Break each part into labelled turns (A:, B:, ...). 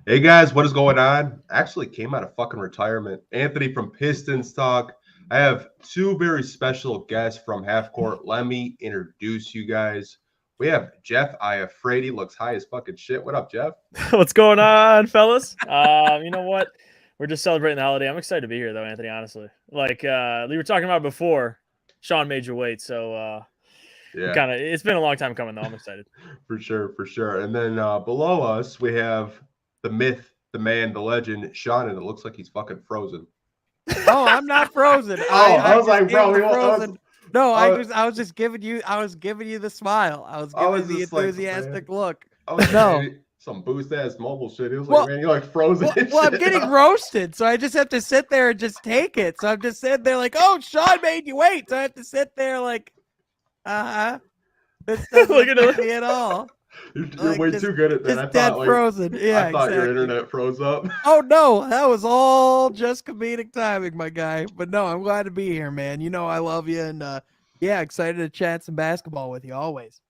A: Hey guys, what is going on? Actually came out of fucking retirement. Anthony from Pistons Talk. I have two very special guests from Half Court. Let me introduce you guys. We have Jeff Iafrate. Looks high as fucking shit. What up, Jeff?
B: What's going on, fellas? You know what? We're just celebrating the holiday. I'm excited to be here, though, Anthony. Honestly, like we were talking about before, Sean made your weight, so
A: Yeah,
B: it's been a long time coming, though. I'm excited.
A: for sure. And then below us, we have the myth, the man, the legend, Sean, and it looks like he's fucking frozen.
C: Oh, I'm not frozen.
A: I was
C: just
A: like, bro,
C: gave the
A: we
C: frozen. No,
A: I
C: I was just giving you. I was giving you the smile. I was
A: I
C: giving
A: was
C: the
A: just like,
C: enthusiastic look.
A: I was
C: No.
A: like, maybe some boost ass mobile shit. He was
C: Well-
A: like, man, you like frozen.
C: Well, I'm getting roasted, so I just have to sit there and just take it. So I'm just sitting there like, oh, Sean made you wait. So I have to sit there like, this doesn't
B: Look at
C: affect
B: it.
C: me at all.
A: You're
C: Like,
A: way
C: just-
A: too good at that.
C: Just
A: I
C: dead
A: thought,
C: frozen. Yeah,
A: I thought your
C: exactly.
A: internet froze up.
C: Oh no, that was all just comedic timing, my guy. But no, I'm glad to be here, man. You know I love you, and yeah, excited to chat some basketball with you always.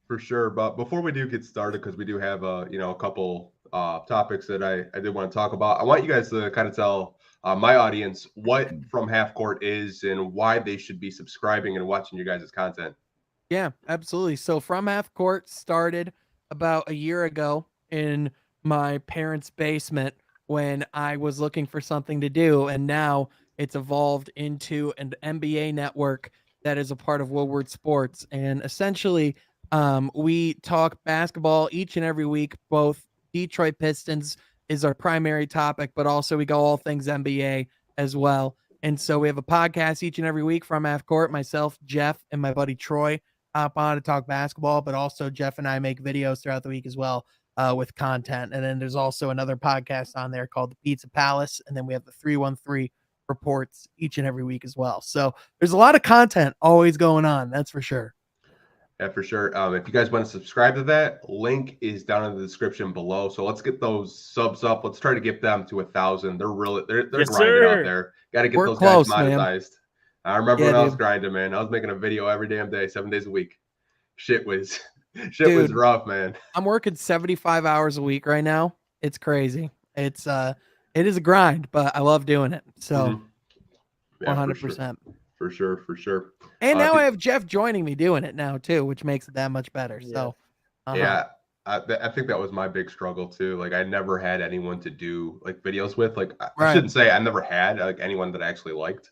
A: For sure. But before we do get started, because we do have a couple topics that I did want to talk about, I want you guys to kind of tell my audience what From Half Court is and why they should be subscribing and watching your guys' content.
C: Yeah, absolutely. So From Half Court started about a year ago in my parents' basement when I was looking for something to do, and now it's evolved into an NBA network that is a part of Woodward Sports. And essentially, we talk basketball each and every week. Both Detroit Pistons is our primary topic, but also we go all things NBA as well. And so we have a podcast each and every week from Half Court. Myself, Jeff, and my buddy Troy hop on to talk basketball, but also Jeff and I make videos throughout the week as well with content. And then there's also another podcast on there called the Pizza Palace. And then we have the 313 reports each and every week as well. So there's a lot of content always going on. That's for sure.
A: Yeah, for sure. If you guys want to subscribe to that, link is down in the description below. So let's get those subs up. Let's try to get them to 1,000. They're
B: Yes,
A: grinding
B: sir.
A: out there. Got to get
C: We're
A: those
C: close,
A: guys
C: man.
A: monetized. I remember
C: Yeah,
A: when I was
C: dude.
A: grinding, man. I was making a video every damn day, 7 days a week. Shit was was
C: Dude.
A: rough, man.
C: I'm working 75 hours a week right now. It's crazy. It is a grind, but I love doing it. So
A: Mhm. Yeah,
C: 100%.
A: For sure.
C: And now
A: if
C: I have Jeff joining me doing it now too, which makes it that much better. So
A: Yeah, I think that was my big struggle too. Like I never had anyone to do like videos with. Like I
C: Right.
A: shouldn't say I never had like anyone that I actually liked.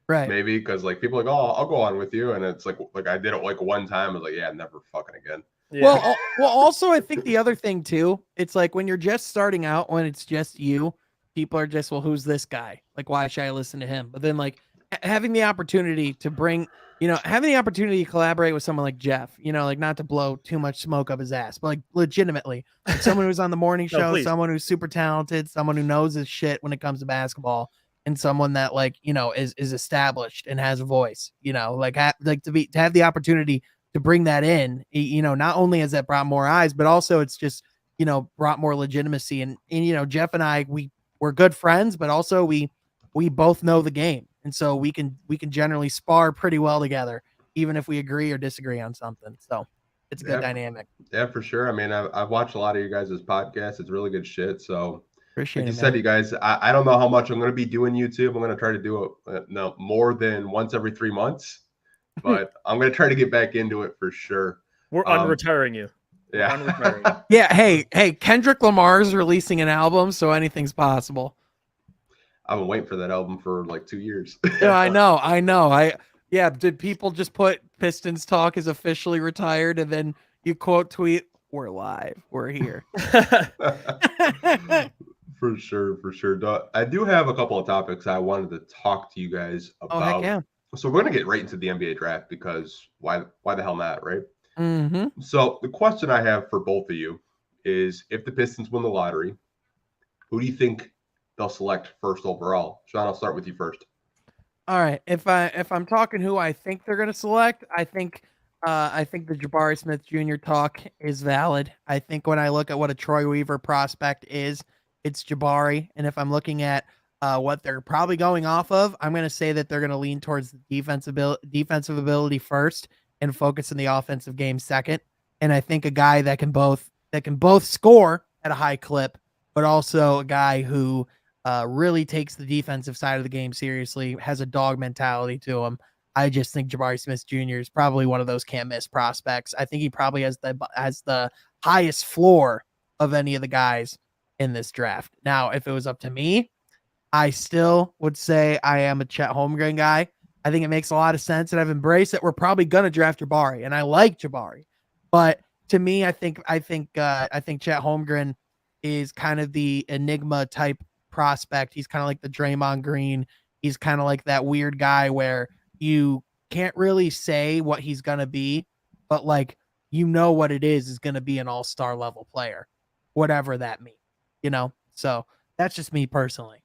C: right.
A: Maybe because like people are like, oh, I'll go on with you, and it's like I did it like one time. I was like, yeah, never fucking again.
B: Yeah.
C: Well, also I think the other thing too, it's like when you're just starting out, when it's just you, people are just, well, who's this guy? Like, why should I listen to him? But then like having the opportunity to having the opportunity to collaborate with someone like Jeff, like not to blow too much smoke up his ass, but like legitimately, like someone who's on the morning
B: No,
C: show,
B: please.
C: someone who's super talented, someone who knows his shit when it comes to basketball, and someone that is established and has a voice, to have the opportunity to bring that in, not only has that brought more eyes, but also it's just, brought more legitimacy. And Jeff and I, we're good friends, but also we both know the game. And so we can generally spar pretty well together, even if we agree or disagree on something. So it's a good dynamic.
A: Yeah, for sure. I mean, I've watched a lot of you guys' podcasts. It's really good shit. So
C: Appreciate
A: like you
C: it,
A: said,
C: man.
A: you guys, I don't know how much I'm going to be doing YouTube. I'm going to try to do it no more than once every 3 months, but I'm going to try to get back into it for sure.
B: We're unretiring you.
A: Yeah.
B: Unretiring you.
C: Yeah. Hey, Kendrick Lamar is releasing an album, so anything's possible.
A: I've been waiting for that album for like 2 years.
C: Yeah, I know. Did people just put Pistons Talk is officially retired and then you quote tweet, we're live, we're here.
A: For sure. I do have a couple of topics I wanted to talk to you guys about.
C: Oh, heck yeah.
A: So we're going to get right into the NBA draft because why the hell not, right?
C: Mm-hmm.
A: So the question I have for both of you is, if the Pistons win the lottery, who do you think they'll select first overall? Sean, I'll start with you first.
C: All right. If I'm talking who I think they're gonna select, I think the Jabari Smith Jr. talk is valid. I think when I look at what a Troy Weaver prospect is, it's Jabari. And if I'm looking at what they're probably going off of, I'm gonna say that they're gonna lean towards the defensive ability first and focus on the offensive game second. And I think a guy that can both score at a high clip but also a guy who really takes the defensive side of the game seriously, has a dog mentality to him. I just think Jabari Smith Jr. is probably one of those can't miss prospects. I think he probably has the highest floor of any of the guys in this draft. Now, if it was up to me, I still would say I am a Chet Holmgren guy. I think it makes a lot of sense, and I've embraced that we're probably gonna draft Jabari, and I like Jabari. But to me, I think Chet Holmgren is kind of the enigma type prospect. He's kind of like the Draymond Green. He's kind of like that weird guy where you can't really say what he's gonna be, but like what it is gonna be an all-star level player, whatever that means. So that's just me personally.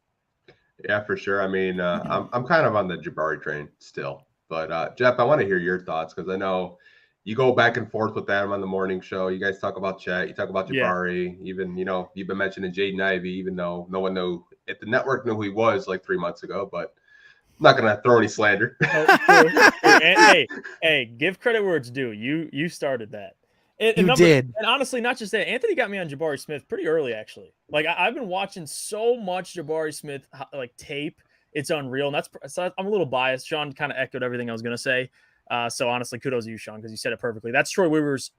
A: Yeah, for sure. I mean, I'm kind of on the Jabari train still, but Jeff, I want to hear your thoughts because I know you go back and forth with Adam on the morning show. You guys talk about Chet, you talk about Jabari, even you've been mentioning Jaden Ivey, even though no one knew at the network knew who he was like 3 months ago, but I'm not gonna throw any slander.
B: And, hey, give credit where it's due. You started that.
C: You did.
B: And honestly, not just that. Anthony got me on Jabari Smith pretty early, actually. Like I've been watching so much Jabari Smith like tape. It's unreal. And so I'm a little biased. Sean kind of echoed everything I was gonna say. So honestly, kudos to you, Sean, because you said it perfectly. That's Troy Weaver's.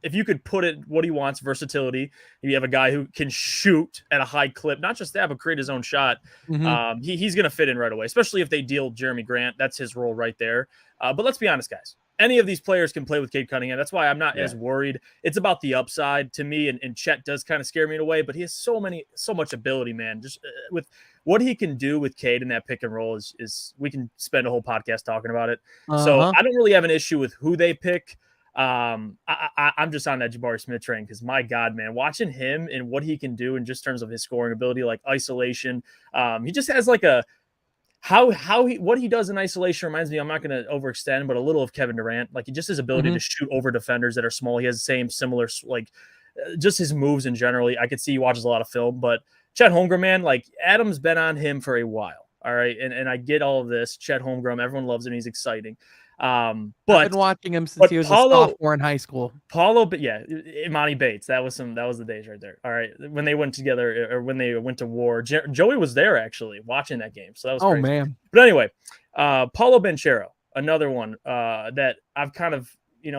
B: If you could put it what he wants, versatility. If you have a guy who can shoot at a high clip, not just that, but create his own shot.
C: Mm-hmm.
B: He's going to fit in right away, especially if they deal Jeremy Grant. That's his role right there. But let's be honest, guys. Any of these players can play with Cade Cunningham. That's why I'm not as worried. It's about the upside to me, and Chet does kind of scare me in a way, but he has so much ability, man. Just with what he can do with Cade in that pick and roll is we can spend a whole podcast talking about it. So I don't really have an issue with who they pick. I'm just on that Jabari Smith train because my God, man, watching him and what he can do in just terms of his scoring ability, like isolation, he just has like a what he does in isolation reminds me. I'm not going to overextend, but a little of Kevin Durant. Like just his ability to shoot over defenders that are small. He has the same similar like just his moves in generally. I could see he watches a lot of film, but Chet Holmgren, man, like Adam's been on him for a while. All right, and I get all of this. Chet Holmgren, everyone loves him. He's exciting. But
C: I've been watching him since he was a sophomore in high school.
B: But yeah, Imani Bates. That was the days right there. All right, when they went together or when they went to war, Joey was there actually watching that game. So that was crazy.
C: Man.
B: But anyway, Paulo Banchero, another one that I've kind of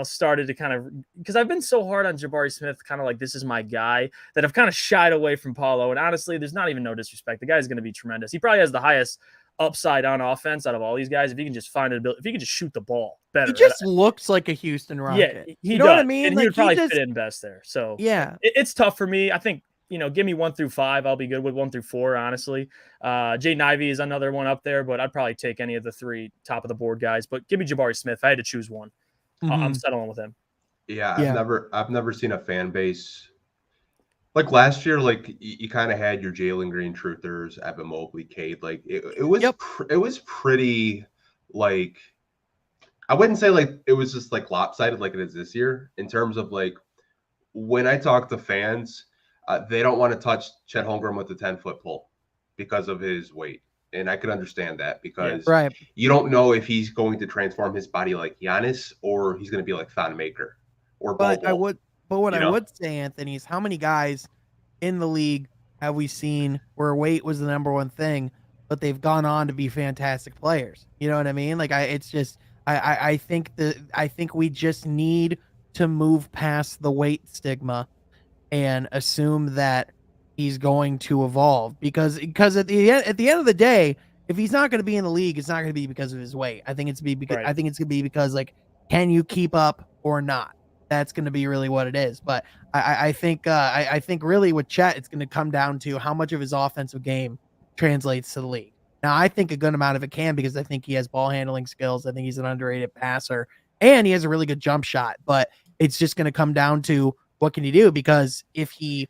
B: started to kind of because I've been so hard on Jabari Smith, kind of like this is my guy that I've kind of shied away from Paulo. And honestly, there's not even no disrespect. The guy's going to be tremendous. He probably has the highest upside on offense out of all these guys. If he can just if he can just shoot the ball better.
C: He just looks like a Houston Rocket.
B: Yeah,
C: you know what I mean?
B: And
C: like,
B: he'd probably fit in best there. So
C: yeah,
B: it's tough for me. I think, give me 1 through 5. I'll be good with 1 through 4, honestly. Jaden Ivey is another one up there, but I'd probably take any of the 3 top of the board guys. But give me Jabari Smith. If I had to choose one, I'm settling with him.
A: Yeah, I've never seen a fan base like last year. Like you kind of had your Jalen Green truthers, Evan Mobley, Cade. Like it was pretty like I wouldn't say like it was just like lopsided like it is this year in terms of like when I talk to fans, they don't want to touch Chet Holmgren with the 10-foot pole because of his weight. And I can understand that because you don't know if he's going to transform his body like Giannis or he's going to be like Thon Maker or Bobo.
C: What I would say, Anthony, is how many guys in the league have we seen where weight was the number one thing, but they've gone on to be fantastic players? You know what I mean? Like I think we just need to move past the weight stigma and assume that he's going to evolve because at the end of the day, if he's not going to be in the league, it's not going to be because of his weight. I think it's going to be because like, can you keep up or not? That's going to be really what it is. But I think really with Chet, it's going to come down to how much of his offensive game translates to the league. Now, I think a good amount of it can because I think he has ball handling skills. I think he's an underrated passer and he has a really good jump shot. But it's just going to come down to what can he do? Because if he,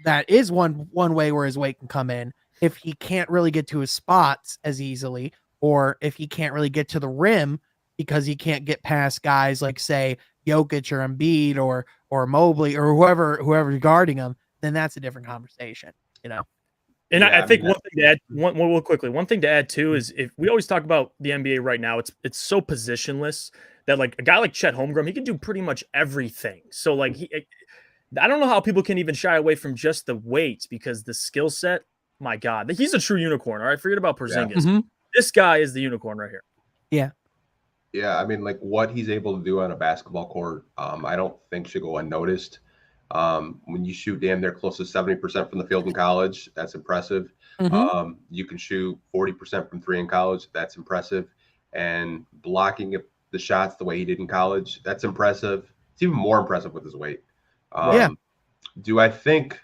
C: that is one way where his weight can come in. If he can't really get to his spots as easily, or if he can't really get to the rim because he can't get past guys like, say, Jokic or Embiid or Mobley or whoever's guarding him, then that's a different conversation,
B: And I think one thing to add, real quickly, one thing to add too is if we always talk about the NBA right now, it's so positionless that like a guy like Chet Holmgren, he can do pretty much everything. So like I don't know how people can even shy away from just the weight because the skill set, my God, he's a true unicorn. All right, forget about Porzingis.
C: Yeah.
B: This guy is the unicorn right here.
C: Yeah.
A: Yeah, I mean, like what he's able to do on a basketball court, I don't think should go unnoticed. When you shoot damn near close to 70% from the field in college, that's impressive. You can shoot 40% from three in college, that's impressive. And blocking the shots the way he did in college, that's impressive. It's even more impressive with his weight. Do I think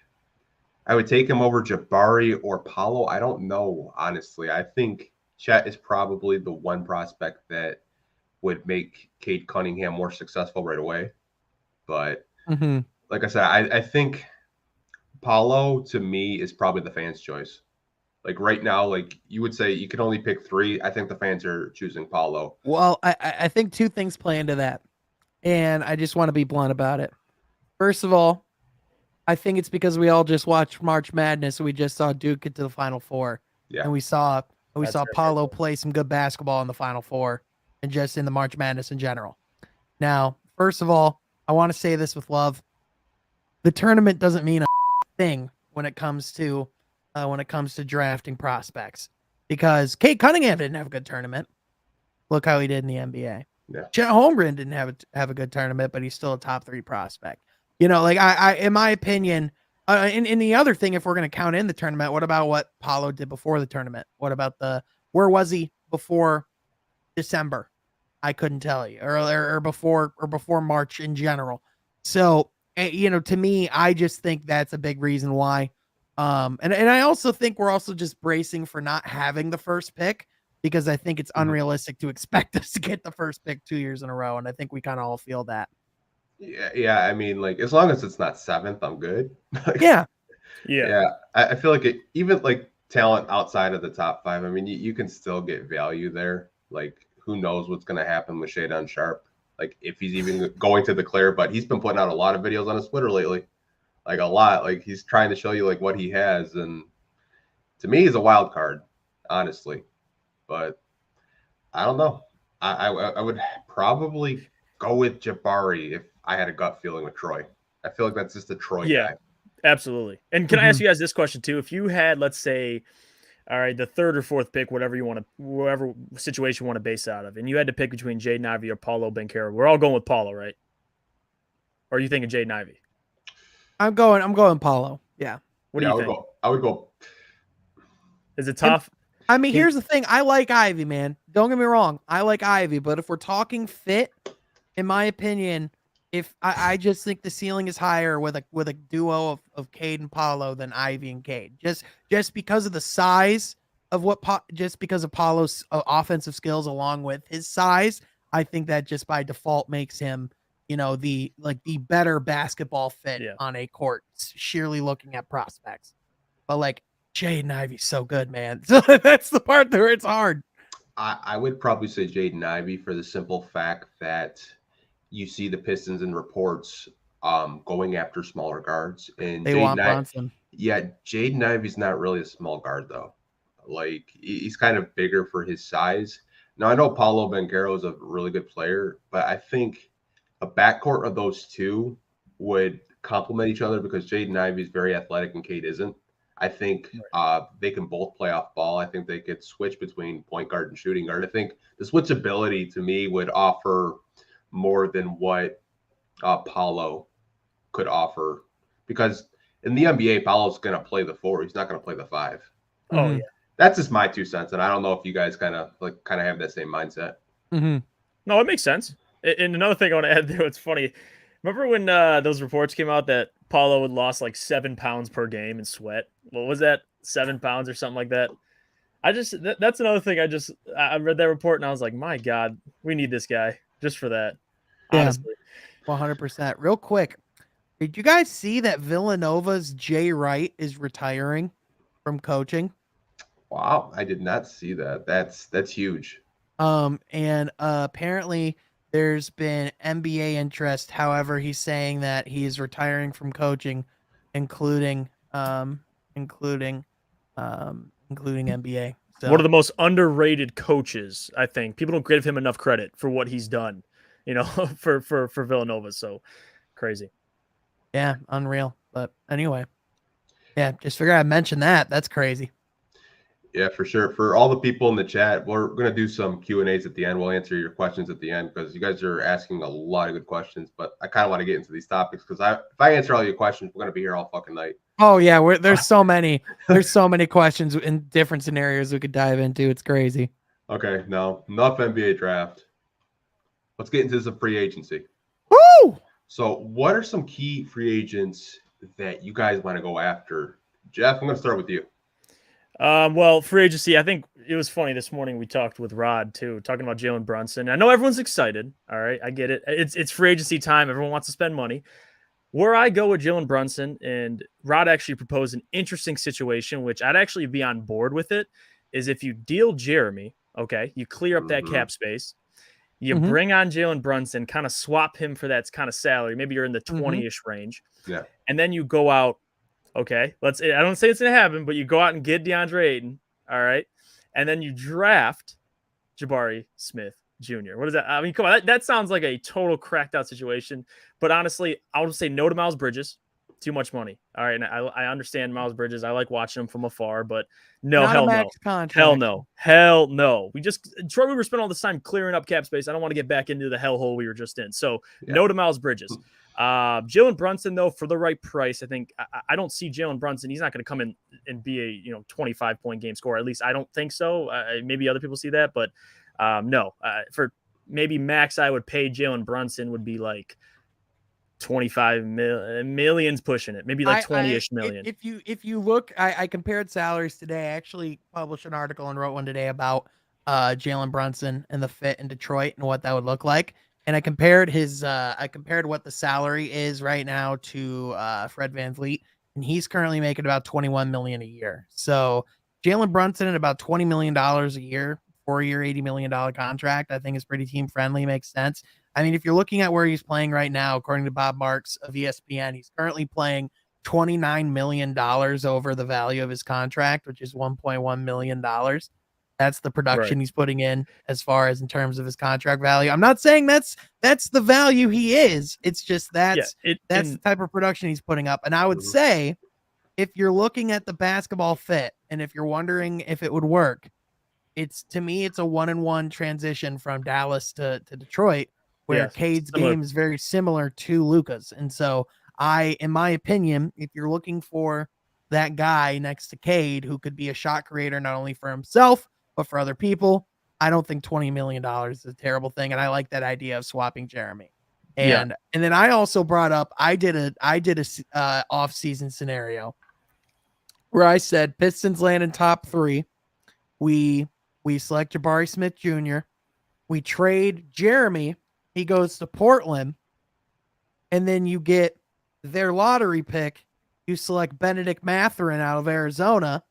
A: I would take him over Jabari or Paolo? I don't know, honestly. I think Chet is probably the one prospect that would make Cade Cunningham more successful right away. But like I said, I think Paolo to me is probably the fans' choice. Like right now, like you would say you can only pick three. I think the fans are choosing Paolo.
C: Well, I think two things play into that. And I just want to be blunt about it. First of all, I think it's because we all just watched March Madness and we just saw Duke get to the Final Four.
A: Yeah.
C: And we saw Paolo play some good basketball in the Final Four and just in the March Madness in general. Now, first of all, I want to say this with love. The tournament doesn't mean a thing when it comes to drafting prospects, because Cade Cunningham didn't have a good tournament. Look how he did in the NBA.
A: Yeah.
C: Chet Holmgren didn't have a good tournament, but he's still a top 3 prospect. Like I in my opinion, in the other thing, if we're going to count in the tournament, what about what Paolo did before the tournament? What about where was he before December? I couldn't tell you, or before March in general. So, to me, I just think that's a big reason why. And I also think we're also just bracing for not having the first pick, because I think it's unrealistic to expect us to get the first pick 2 years in a row. And I think we kind of all feel that.
A: Yeah. I mean, like as long as it's not 7th, I'm good.
C: Yeah.
A: I feel like even like talent outside of the top 5. I mean, you can still get value there. Like who knows what's going to happen with Shadon Sharp? Like if he's even going to declare, but he's been putting out a lot of videos on his Twitter lately. Like a lot. Like he's trying to show you like what he has, and to me, he's a wild card, honestly. But I don't know. I would probably go with Jabari if I had a gut feeling with Troy. I feel like that's just a Troy guy.
B: Absolutely. And can I ask you guys this question too? If you had, let's say, all right, the 3rd or 4th pick, whatever situation you want to base out of, and you had to pick between Jaden Ivey or Paolo Banchero, we're all going with Paolo, right? Or are you thinking Jaden Ivey? I'm
C: going Paolo. Yeah.
B: What do you think?
A: I would go.
B: Is it tough?
C: I mean, here's the thing. I like Ivy, man. Don't get me wrong. I like Ivy, but if we're talking fit, in my opinion, if I just think the ceiling is higher with a duo of Cade and Paolo than Ivy and Cade. Just because of the size of just because of Paolo's offensive skills along with his size, I think that just by default makes him, the better basketball fit on a court, sheerly looking at prospects. But like Jaden Ivey's so good, man. So that's the part where it's hard.
A: I would probably say Jaden Ivey for the simple fact that you see the Pistons in reports going after smaller guards, and
C: they want Brunson.
A: Yeah, Jaden Ivey's not really a small guard though. Like he's kind of bigger for his size. Now I know Paolo Banchero is a really good player, but I think a backcourt of those two would complement each other because Jaden Ivey is very athletic and Cade isn't. I think they can both play off ball. I think they could switch between point guard and shooting guard. I think the switchability to me would offer more than what Paolo could offer, because in the NBA, Paolo's going to play the 4. He's not going to play the 5.
B: Oh, yeah.
A: That's just my 2 cents, and I don't know if you guys kind of have that same mindset.
B: No, it makes sense. And another thing I want to add there, it's funny. Remember when those reports came out that Paolo had lost like 7 pounds per game in sweat? What was that? 7 pounds or something like that? That's another thing. I read that report and I was like, my God, we need this guy just for that. Honestly.
C: 100%. Real quick, did you guys see that Villanova's Jay Wright is retiring from coaching?
A: Wow, I did not see that. That's huge.
C: And apparently there's been NBA interest. However, he's saying that he is retiring from coaching, including NBA. So.
B: One of the most underrated coaches, I think. People don't give him enough credit for what he's done, for Villanova. So crazy.
C: Yeah, unreal. But anyway, yeah, just figured I'd mention that. That's crazy.
A: Yeah, for sure. For all the people in the chat, we're going to do some Q&As at the end. We'll answer your questions at the end because you guys are asking a lot of good questions. But I kind of want to get into these topics because if I answer all your questions, we're going to be here all fucking night.
C: Oh yeah, there's so many. There's so many questions in different scenarios we could dive into. It's crazy.
A: Okay, now enough NBA draft. Let's get into some free agency.
C: Woo!
A: So, what are some key free agents that you guys want to go after? Jeff, I'm going to start with you.
B: Well, free agency, I think it was funny this morning. We talked with Rod too, talking about Jalen Brunson. I know everyone's excited. All right, I get it. It's free agency time. Everyone wants to spend money. Where I go with Jalen Brunson, and Rod actually proposed an interesting situation, which I'd actually be on board with it, is if you deal Jeremy, okay, you clear up that cap space, you bring on Jalen Brunson, kind of swap him for that kind of salary. Maybe you're in the 20-ish range.
A: Yeah.
B: And then you go out, okay, I don't say it's going to happen, but you go out and get DeAndre Ayton, all right? And then you draft Jabari Smith Jr. What is that? I mean, come on, that sounds like a total cracked out situation. But honestly, I'll just say no to Miles Bridges. Too much money. All right, and I understand Miles Bridges. I like watching him from afar, but no,
C: Not
B: hell
C: a
B: no.
C: max contract.
B: Hell no. Troy Weaver spent all this time clearing up cap space. I don't want to get back into the hellhole we were just in. So no to Miles Bridges. Jalen Brunson, though, for the right price, I think I don't see Jalen Brunson. He's not going to come in and be a 25-point game scorer. At least I don't think so. Maybe other people see that, but no. For maybe max I would pay Jalen Brunson would be like 25 millions pushing it, maybe like 20-ish million.
C: If you look, I compared salaries today. I actually published an article and wrote one today about Jalen Brunson and the fit in Detroit and what that would look like. And I compared what the salary is right now to Fred VanVleet, and he's currently making about $21 million a year. So Jalen Brunson at about $20 million a year, 4-year, $80 million contract, I think is pretty team friendly. Makes sense. I mean, if you're looking at where he's playing right now, according to Bob Marks of ESPN, he's currently playing $29 million over the value of his contract, which is $1.1 million. That's the production he's putting in as far as in terms of his contract value. I'm not saying that's the value he is. It's just that's the type of production he's putting up. And I would say if you're looking at the basketball fit and if you're wondering if it would work, to me, it's a 1-and-1 transition from Dallas to Detroit, where Cade's game is very similar to Luka's. And so in my opinion, if you're looking for that guy next to Cade, who could be a shot creator, not only for himself, but for other people, I don't think $20 million is a terrible thing. And I like that idea of swapping Jeremy. And then I also brought up, I did a off-season scenario where I said Pistons land in top 3. We select Jabari Smith Jr. We trade Jeremy. He goes to Portland, and then you get their lottery pick. You select Benedict Mathurin out of Arizona,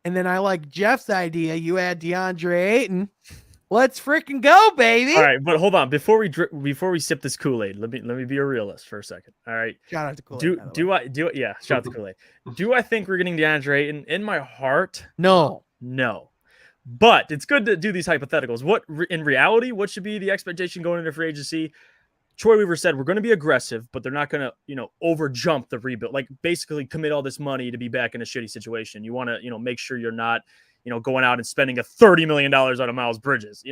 C: and then I like Jeff's idea. You add DeAndre Ayton. Let's freaking go, baby!
B: All right, but hold on before we sip this Kool-Aid. Let me be a realist for a second. All right,
C: shout out to Kool-Aid.
B: Shout out to Kool-Aid. Do I think we're getting DeAndre Ayton? In my heart,
C: no.
B: But it's good to do these hypotheticals. What in reality, what should be the expectation going into free agency? Troy Weaver said we're going to be aggressive, but they're not going to, over jump the rebuild. Like basically commit all this money to be back in a shitty situation. You want to, make sure you're not, going out and spending a $30 million out of Miles Bridges.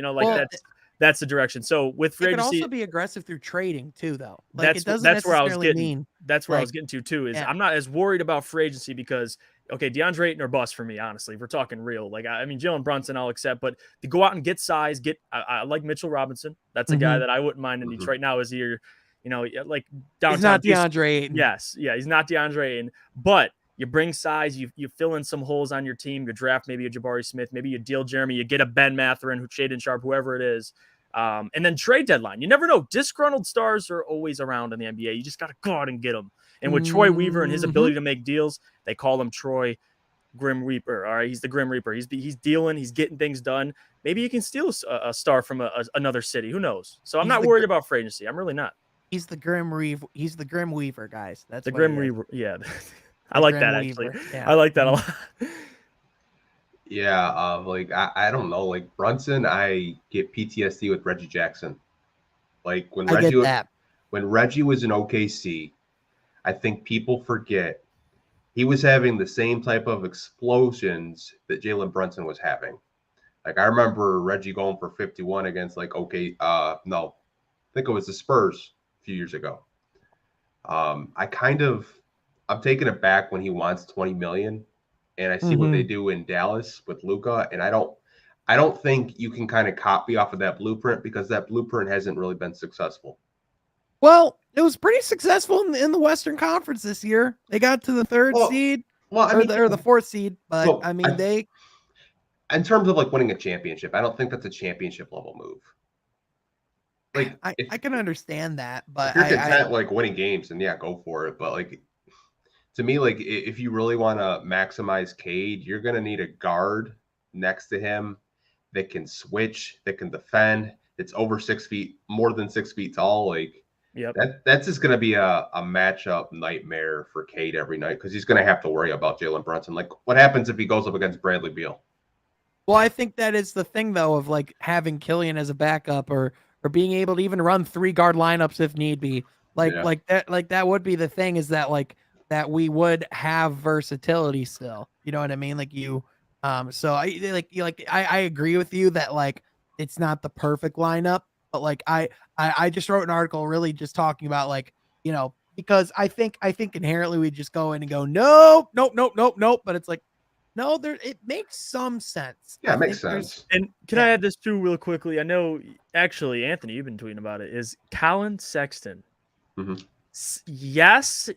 B: That's the direction. So with free agency,
C: it can also be aggressive through trading too, though. Like
B: that's where I was getting. That's where I was getting to too. I'm not as worried about free agency because DeAndre Ayton or bust for me, honestly. If we're talking real, Jalen Brunson, I'll accept, but to go out and get size, I like Mitchell Robinson. That's a guy that I wouldn't mind in Detroit now. Is here, like downtown.
C: He's not DeAndre Ayton.
B: Yes, he's not DeAndre Ayton, but you bring size, you fill in some holes on your team, you draft maybe a Jabari Smith, maybe you deal Jeremy, you get a Ben Mathurin, Shaedon Sharpe, whoever it is. And then trade deadline. You never know. Disgruntled stars are always around in the NBA. You just got to go out and get them. And with Troy Weaver and his ability to make deals, they call him Troy Grim Reaper. All right, he's the Grim Reaper. He's dealing. He's getting things done. Maybe he can steal a star from another city. Who knows? So I'm not worried about free agency. I'm really not.
C: He's the Grim Reaver. He's the Grim Weaver, guys. That's
B: the Grim Reaver. Yeah, I like that actually.
C: Yeah.
B: I like that a lot.
A: Yeah, I don't know. Like Brunson, I get PTSD with Reggie Jackson. Like when Reggie was in OKC, I think people forget he was having the same type of explosions that Jalen Brunson was having. Like I remember Reggie going for 51 against no, I think it was the Spurs a few years ago. I'm taking it back when he wants 20 million, and I see what they do in Dallas with Luka, and I don't think you can kind of copy off of that blueprint because that blueprint hasn't really been successful.
C: Well, it was pretty successful in the Western Conference this year. They got to the third seed, or the fourth seed, but
A: in terms of like winning a championship, I don't think that's a championship level move. Like
C: I can understand that, but
A: if you're content like winning games, then yeah, go for it. But like to me, like if you really want to maximize Cade, you're gonna need a guard next to him that can switch, that can defend, that's over 6 feet, more than 6 feet tall. Like that's just gonna be a matchup nightmare for Cade every night because he's gonna have to worry about Jalen Brunson. Like what happens if he goes up against Bradley Beal?
C: Well, I think that is the thing though of like having Killian as a backup or being able to even run 3 guard lineups if need be. Like that would be the thing is that like that we would have versatility still. You know what I mean? Like you so I agree with you that like it's not the perfect lineup, but like I just wrote an article really just talking about like, you know, because I think inherently we just go in and go nope, but it's like no, it makes some sense.
A: Yeah, it makes sense.
B: And can I add this too real quickly? I know, actually, Anthony, you've been tweeting about it. Is Colin Sexton?
A: Mm-hmm.
B: Yes.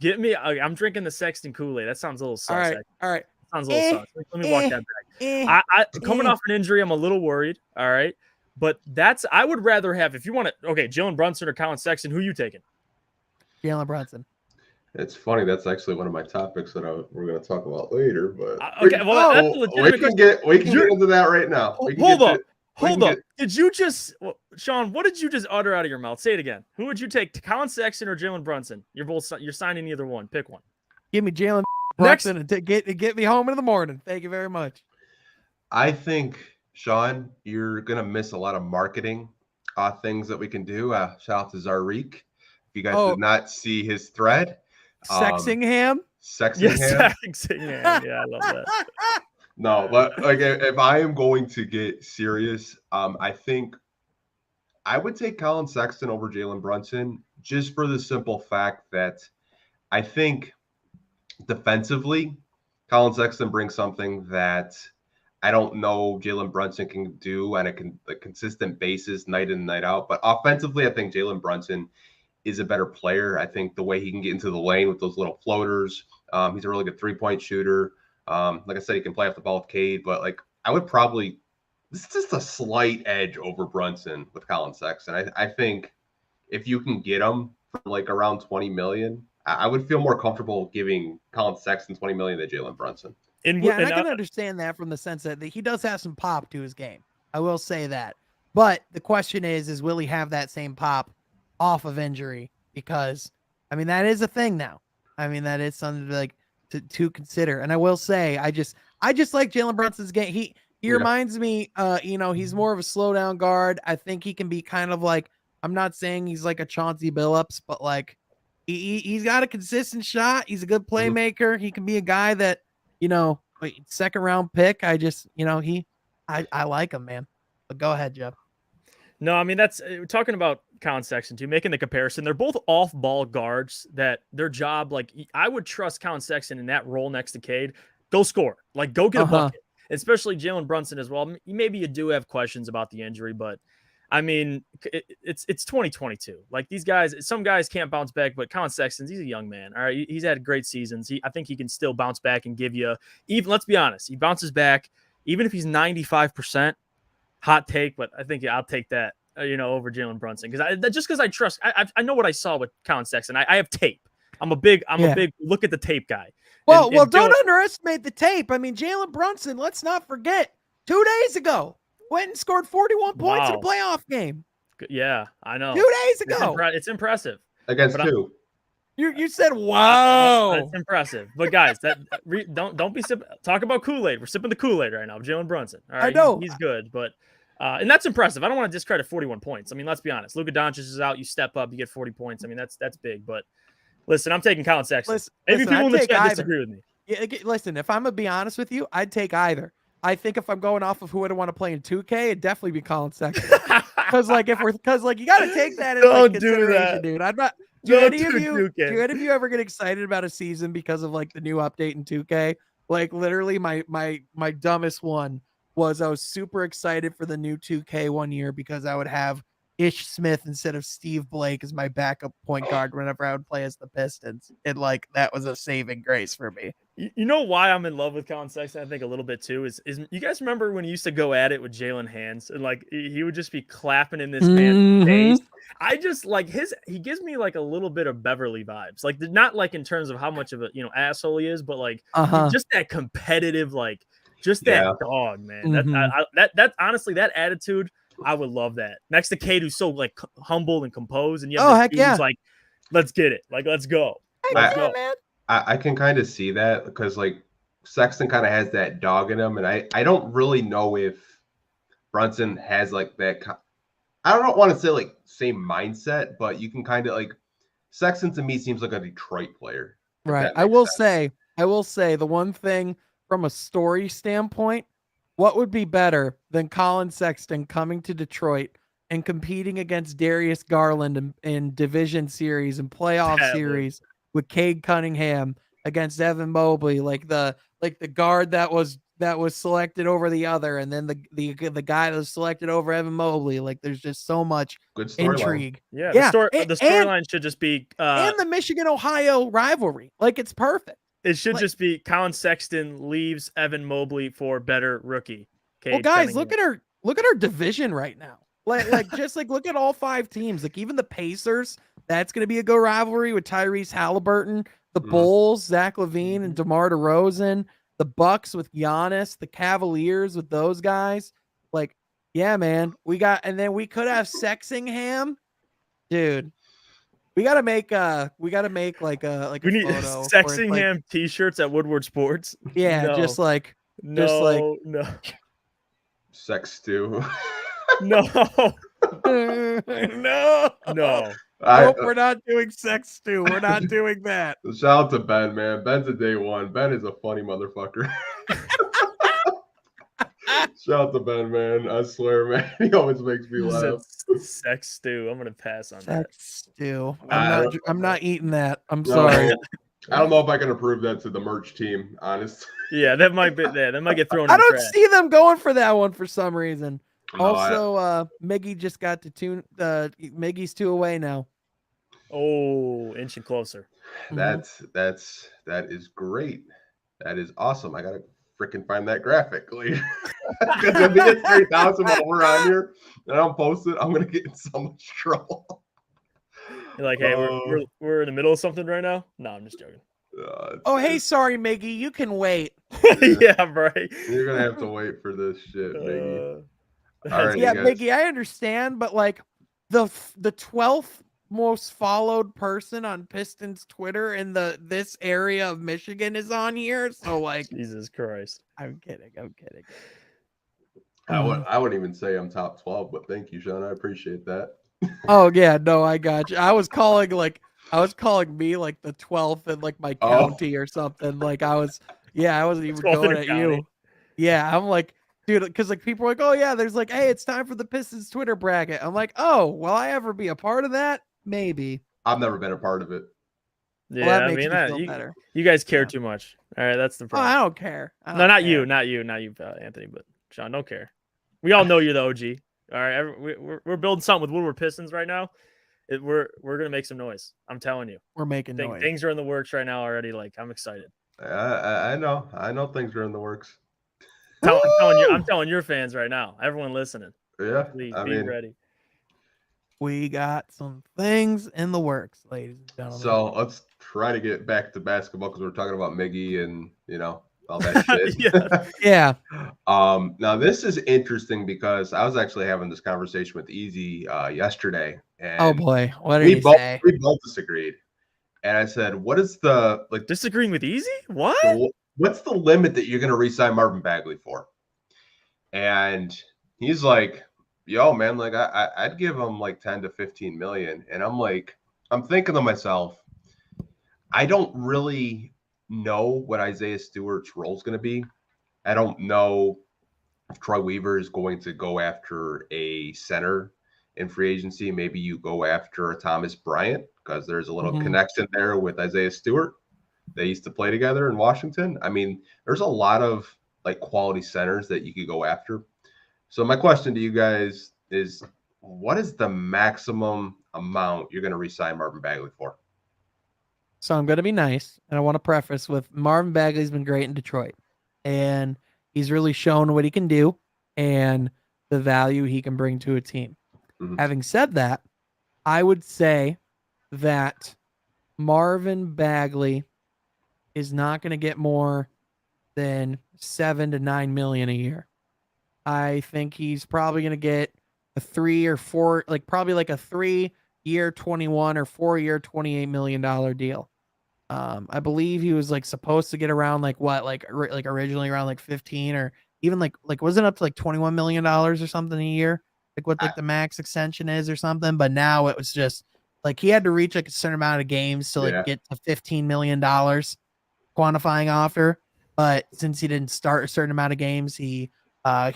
B: Get me. I'm drinking the Sexton Kool-Aid. That sounds a little sus.
C: All right.
B: Sounds a little sus. Let me walk that back. I coming off an injury, I'm a little worried. All right, but I would rather have if you want to. Okay, Jalen Brunson or Colin Sexton. Who you taking?
C: Jalen Brunson.
A: It's funny. That's actually one of my topics that we're going to talk about later. But
B: we can
A: get into that right now.
B: Hold up. Did you just, Sean? What did you just utter out of your mouth? Say it again. Who would you take, Colin Sexton or Jalen Brunson? You're signing either one. Pick one.
C: Give me Jalen Brunson and get me home in the morning. Thank you very much.
A: I think, Sean, you're going to miss a lot of marketing things that we can do. Shout out to Zarik. If you guys did not see his thread.
C: Sexingham?
A: Sexingham?
B: Sexingham. Yeah, I love that.
A: No, but like if I am going to get serious, I think I would take Colin Sexton over Jalen Brunson just for the simple fact that I think defensively, Colin Sexton brings something that I don't know Jalen Brunson can do on a consistent basis night in and night out. But offensively, I think Jalen Brunson is a better player. I think the way he can get into the lane with those little floaters, he's a really good 3-point shooter. Like I said, he can play off the ball with Cade, but like I would probably this is just a slight edge over Brunson with Colin Sexton. I think if you can get him for like around 20 million, I would feel more comfortable giving Colin Sexton 20 million than Jalen Brunson.
C: And I can understand that from the sense that he does have some pop to his game. I will say that. But the question is will he have that same pop off of injury? Because I mean that is a thing now. I mean that is something to consider. And I will say I just like Jalen Brunson's game. He reminds me he's more of a slow down guard. I think he can be kind of like, I'm not saying he's like a Chauncey Billups, but like he's got a consistent shot. He's a good playmaker. He can be a guy that, second round pick. I just, I like him, man. But go ahead, Jeff.
B: No, I mean, that's talking about Colin Sexton too, making the comparison. They're both off ball guards that their job, like I would trust Colin Sexton in that role next to Cade. Go score, like go get a bucket, especially Jalen Brunson as well. Maybe you do have questions about the injury, but I mean, it's 2022. Like these guys, some guys can't bounce back, but Colin Sexton's, he's a young man. All right. He's had great seasons. I think he can still bounce back and give you even, let's be honest, he bounces back, even if he's 95%. Hot take, but I think I'll take that, over Jalen Brunson because I trust. I know what I saw with Colin Sexton. I have tape. I'm a big look at the tape guy.
C: Well, don't underestimate the tape. I mean, Jalen Brunson. Let's not forget 2 days ago went and scored 41 points in a playoff game.
B: Yeah, I know.
C: 2 days ago,
B: it's impressive.
A: Against who?
C: You said wow.
B: That's impressive. But guys, don't be sipping. Talk about Kool-Aid. We're sipping the Kool-Aid right now. Jalen Brunson. All right,
C: I know
B: he's good, but And that's impressive. I don't want to discredit 41 points. I mean, let's be honest. Luka Doncic is out. You step up, you get 40 points. I mean, that's big. But listen, I'm taking Colin Sexton. Maybe people in the chat disagree with me.
C: Yeah, listen, if I'm going to be honest with you, I'd take either. I think if I'm going off of who I'd want to play in 2K, it'd definitely be Colin Sexton. Because you got to take that into consideration, dude. I'm not. Do any of you ever get excited about a season because of like the new update in 2K? Like literally, my dumbest one was I was super excited for the new 2K one year because I would have Ish Smith instead of Steve Blake as my backup point guard whenever I would play as the Pistons. And like that was a saving grace for me.
B: You know why I'm in love with Colin Sexton, I think a little bit too, is you guys remember when he used to go at it with Jalen Hands and like he would just be clapping in this man's face. I just like he gives me like a little bit of Beverly vibes. Like not like in terms of how much of a asshole he is, but like just that competitive, like just that dog, man. That honestly, that attitude, I would love that. Next to Cade, who's so like humble and composed, and you have like, let's get it, like let's go. Let's go. Man.
A: I can kind of see that because like Sexton kind of has that dog in him, and I don't really know if Brunson has like that. I don't want to say like same mindset, but you can kind of like Sexton to me seems like a Detroit player.
C: Right. I will say the one thing from a story standpoint, what would be better than Colin Sexton coming to Detroit and competing against Darius Garland in division series and playoff series with Cade Cunningham against Evan Mobley, like the guard that was selected over the other, and then the guy that was selected over Evan Mobley. Like there's just so much
A: good
C: intrigue.
B: Yeah. The storyline should just be
C: and the Michigan-Ohio rivalry. Like it's perfect.
B: It should just be Colin Sexton leaves Evan Mobley for better rookie.
C: Cade well, guys, Cunningham. look at our division right now. Like just like look at all 5 teams. Like even the Pacers, that's going to be a good rivalry with Tyrese Halliburton. The Bulls, Zach LaVine and DeMar DeRozan. The Bucks with Giannis. The Cavaliers with those guys. Like, yeah, man, we could have Sexingham, dude. We gotta make like a
B: we need
C: photo
B: Sexingham like, t-shirts at Woodward Sports.
C: Yeah,
B: no.
C: no.
A: Sex stew.
B: No.
C: No. Nope, we're not doing sex stew. We're not doing that.
A: Shout out to Ben, man. Ben's a day one. Ben is a funny motherfucker. Shout out to Ben, man. I swear, man. He always makes me laugh.
B: Sex stew. I'm gonna pass on
C: sex stew. I'm not eating that. I'm sorry.
A: I don't know if I can approve that to the merch team, honest.
B: Yeah, that might be there. That might get thrown in
C: I
B: the
C: don't
B: trash.
C: see them going for that one for some reason.
A: No,
C: also, Miggy just got to tune. Miggy's 2 away now.
B: Oh, inching closer.
A: That is great. That is awesome. I gotta freaking find that graphic later. Because if it gets 3,000 while we're on here and I don't post it, I'm gonna get in so much trouble.
B: You're like, hey, we're in the middle of something right now. No, I'm just joking.
C: Hey, sorry, Miggy, you can wait.
B: Yeah, right.
A: You're gonna have to wait for this shit, Miggy.
C: All right, yeah, Miggy, I understand, but like the 12th most followed person on Pistons Twitter in this area of Michigan is on here, so like
B: Jesus Christ.
C: I'm kidding.
A: I wouldn't even say I'm top 12, but thank you, Sean. I appreciate that.
C: Oh yeah, no, I got you. I was calling me like the 12th in like my county or something. Like I wasn't even going at you. Yeah, I'm like, dude, because like people are like, oh yeah, there's like, hey, it's time for the Pistons Twitter bracket. I'm like, oh, will I ever be a part of that? Maybe.
A: I've never been a part of it.
B: Yeah, well, I mean, you guys care too much. All right, that's the problem.
C: Oh, I don't care.
B: Not you, Anthony, but Sean, don't care. We all know you're the OG. All right, we're building something with Woodward Pistons right now. We're gonna make some noise. I'm telling you,
C: we're making noise.
B: Things are in the works right now already. Like I'm excited.
A: I know things are in the works.
B: I'm telling your fans right now. Everyone listening.
A: Yeah,
B: please be ready.
C: We got some things in the works, ladies and gentlemen.
A: So let's try to get back to basketball because we're talking about Miggy and all that shit.
C: Yeah.
A: Now this is interesting because I was actually having this conversation with Easy yesterday, and
C: oh boy, what did he say?
A: We both disagreed, and I said, "What is the
B: disagreeing with Easy? What?
A: What's the limit that you're going to re-sign Marvin Bagley for?" And he's like, yo, man, like I'd give him like 10 to 15 million. And I'm thinking to myself, I don't really know what Isaiah Stewart's role is going to be. I don't know if Troy Weaver is going to go after a center in free agency. Maybe you go after a Thomas Bryant because there's a little connection there with Isaiah Stewart. They used to play together in Washington. I mean, there's a lot of like quality centers that you could go after. So my question to you guys is, what is the maximum amount you're going to re-sign Marvin Bagley for?
C: So I'm going to be nice, and I want to preface with Marvin Bagley's been great in Detroit, and he's really shown what he can do and the value he can bring to a team. Having said that, I would say that Marvin Bagley is not going to get more than $7 to $9 million a year. I think he's probably going to get a 3 or 4, like probably like a 3-year 21 or 4-year $28 million deal. I believe he was like supposed to get around like originally around like 15 or even like wasn't up to like $21 million or something a year, like what like the max extension is or something. But now it was just like he had to reach like a certain amount of games to like get to $15 million quantifying offer. But since he didn't start a certain amount of games, he got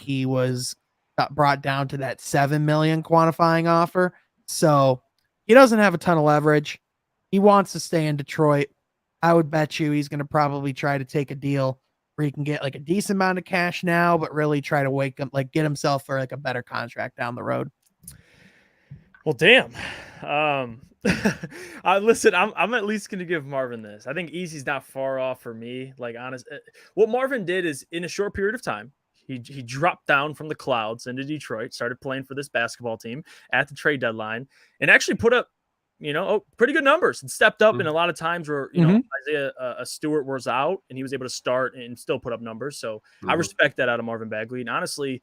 C: brought down to that 7 million quantifying offer. So he doesn't have a ton of leverage. He wants to stay in Detroit. I would bet you he's going to probably try to take a deal where he can get like a decent amount of cash now, but really try to get himself for like a better contract down the road.
B: Well, damn. Listen, I'm at least going to give Marvin this. I think Easy's not far off for me. Like, honest, what Marvin did is in a short period of time, he dropped down from the clouds into Detroit, started playing for this basketball team at the trade deadline, and actually put up, pretty good numbers and stepped up in a lot of times where, Isaiah Stewart was out and he was able to start and still put up numbers. So I respect that out of Marvin Bagley. And honestly,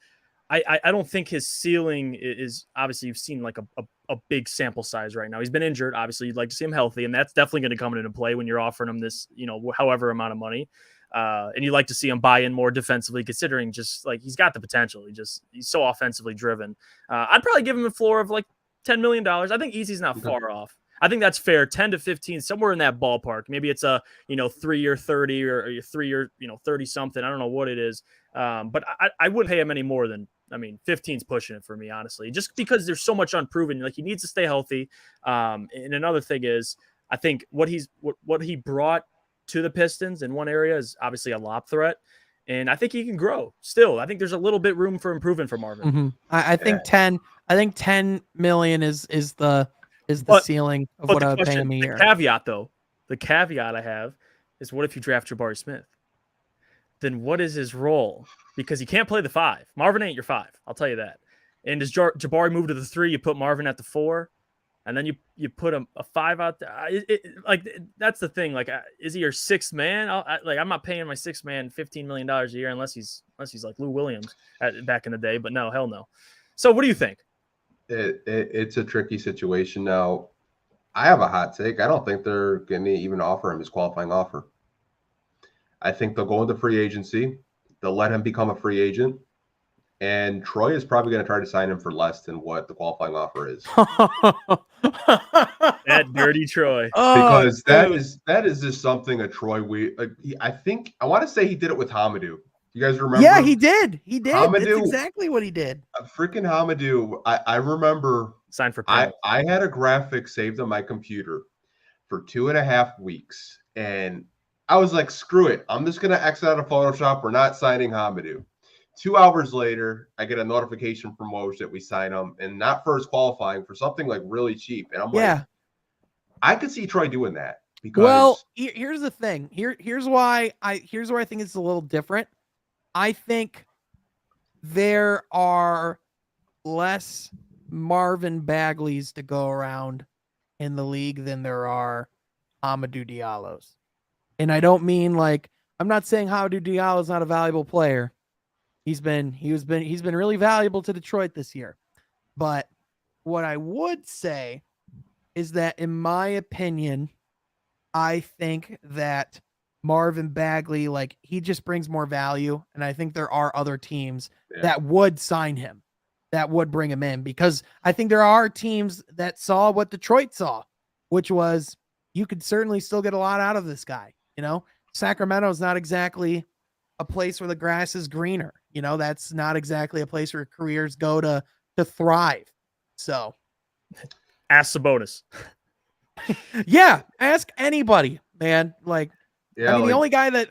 B: I don't think his ceiling is obviously you've seen like a big sample size right now. He's been injured. Obviously you'd like to see him healthy, and that's definitely going to come into play when you're offering him this, however amount of money. And you like to see him buy in more defensively, considering just like he's got the potential. He's so offensively driven. I'd probably give him a floor of like $10 million. I think Easy's not far off. I think that's fair. 10 to 15, somewhere in that ballpark. Maybe it's a 3-year 30 or a 3-year 30 something. I don't know what it is. But I wouldn't pay him any more than 15's pushing it for me, honestly, just because there's so much unproven. Like he needs to stay healthy. And another thing is, I think what he brought to the Pistons in one area is obviously a lob threat. And I think he can grow still. I think there's a little bit room for improvement for Marvin.
C: I think 10 million is the ceiling of what I would pay him a year.
B: The caveat I have is, what if you draft Jabari Smith? Then what is his role? Because he can't play the 5. Marvin ain't your 5. I'll tell you that. And does Jabari move to the 3? You put Marvin at the 4, and then you put a 5 out there. That's the thing. Like, is he your 6th man? I'm not paying my 6th man $15 million a year unless he's like Lou Williams back in the day. But no, hell no. So what do you think?
A: It's a tricky situation. Now, I have a hot take. I don't think they're going to even offer him his qualifying offer. I think they'll go into free agency. They'll let him become a free agent. And Troy is probably going to try to sign him for less than what the qualifying offer is.
B: That dirty Troy.
A: Because that is just something a Troy I want to say he did it with Hamidou. You guys remember?
C: Yeah, he did.
A: Hamidou,
C: that's exactly what he did.
A: Freaking Hamidou. I remember.
B: Signed for
A: I had a graphic saved on my computer for 2.5 weeks. And I was like, screw it. I'm just going to exit out of Photoshop. We're not signing Hamidou. 2 hours later, I get a notification from Woj that we sign him, and not for his qualifying, for something like really cheap. And I'm like, I could see Troy doing that. Because
C: here's the thing. Here's why I think it's a little different. I think there are less Marvin Bagleys to go around in the league than there are Hamidou Diallos. And I don't mean like, I'm not saying Hamidou Diallo is not a valuable player. He's been really valuable to Detroit this year. But what I would say is that, in my opinion, I think that Marvin Bagley, he just brings more value. And I think there are other teams that would sign him. that would bring him in, because I think there are teams that saw what Detroit saw, which was you could certainly still get a lot out of this guy. Sacramento is not exactly a place where the grass is greener. That's not exactly a place where careers go to thrive. So
B: ask Sabonis.
C: Yeah, ask anybody, man. Like,
A: Yeah,
C: the only guy that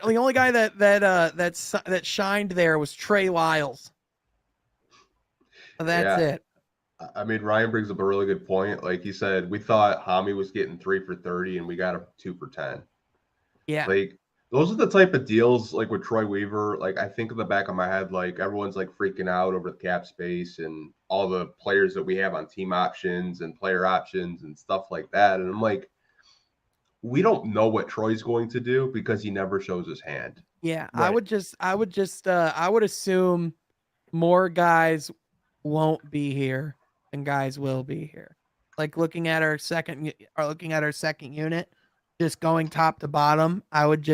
C: shined there was Trey Lyles. That's it.
A: I mean, Ryan brings up a really good point. Like he said, we thought Hami was getting 3 for 30 and we got him 2 for 10.
C: Yeah.
A: Like, those are the type of deals, like with Troy Weaver. Like, I think in the back of my head, like everyone's like freaking out over the cap space and all the players that we have on team options and player options and stuff like that. And I'm like, we don't know what Troy's going to do because he never shows his hand.
C: Yeah. Right. I would assume more guys won't be here and guys will be here. Like looking at our second unit, just going top to bottom, I would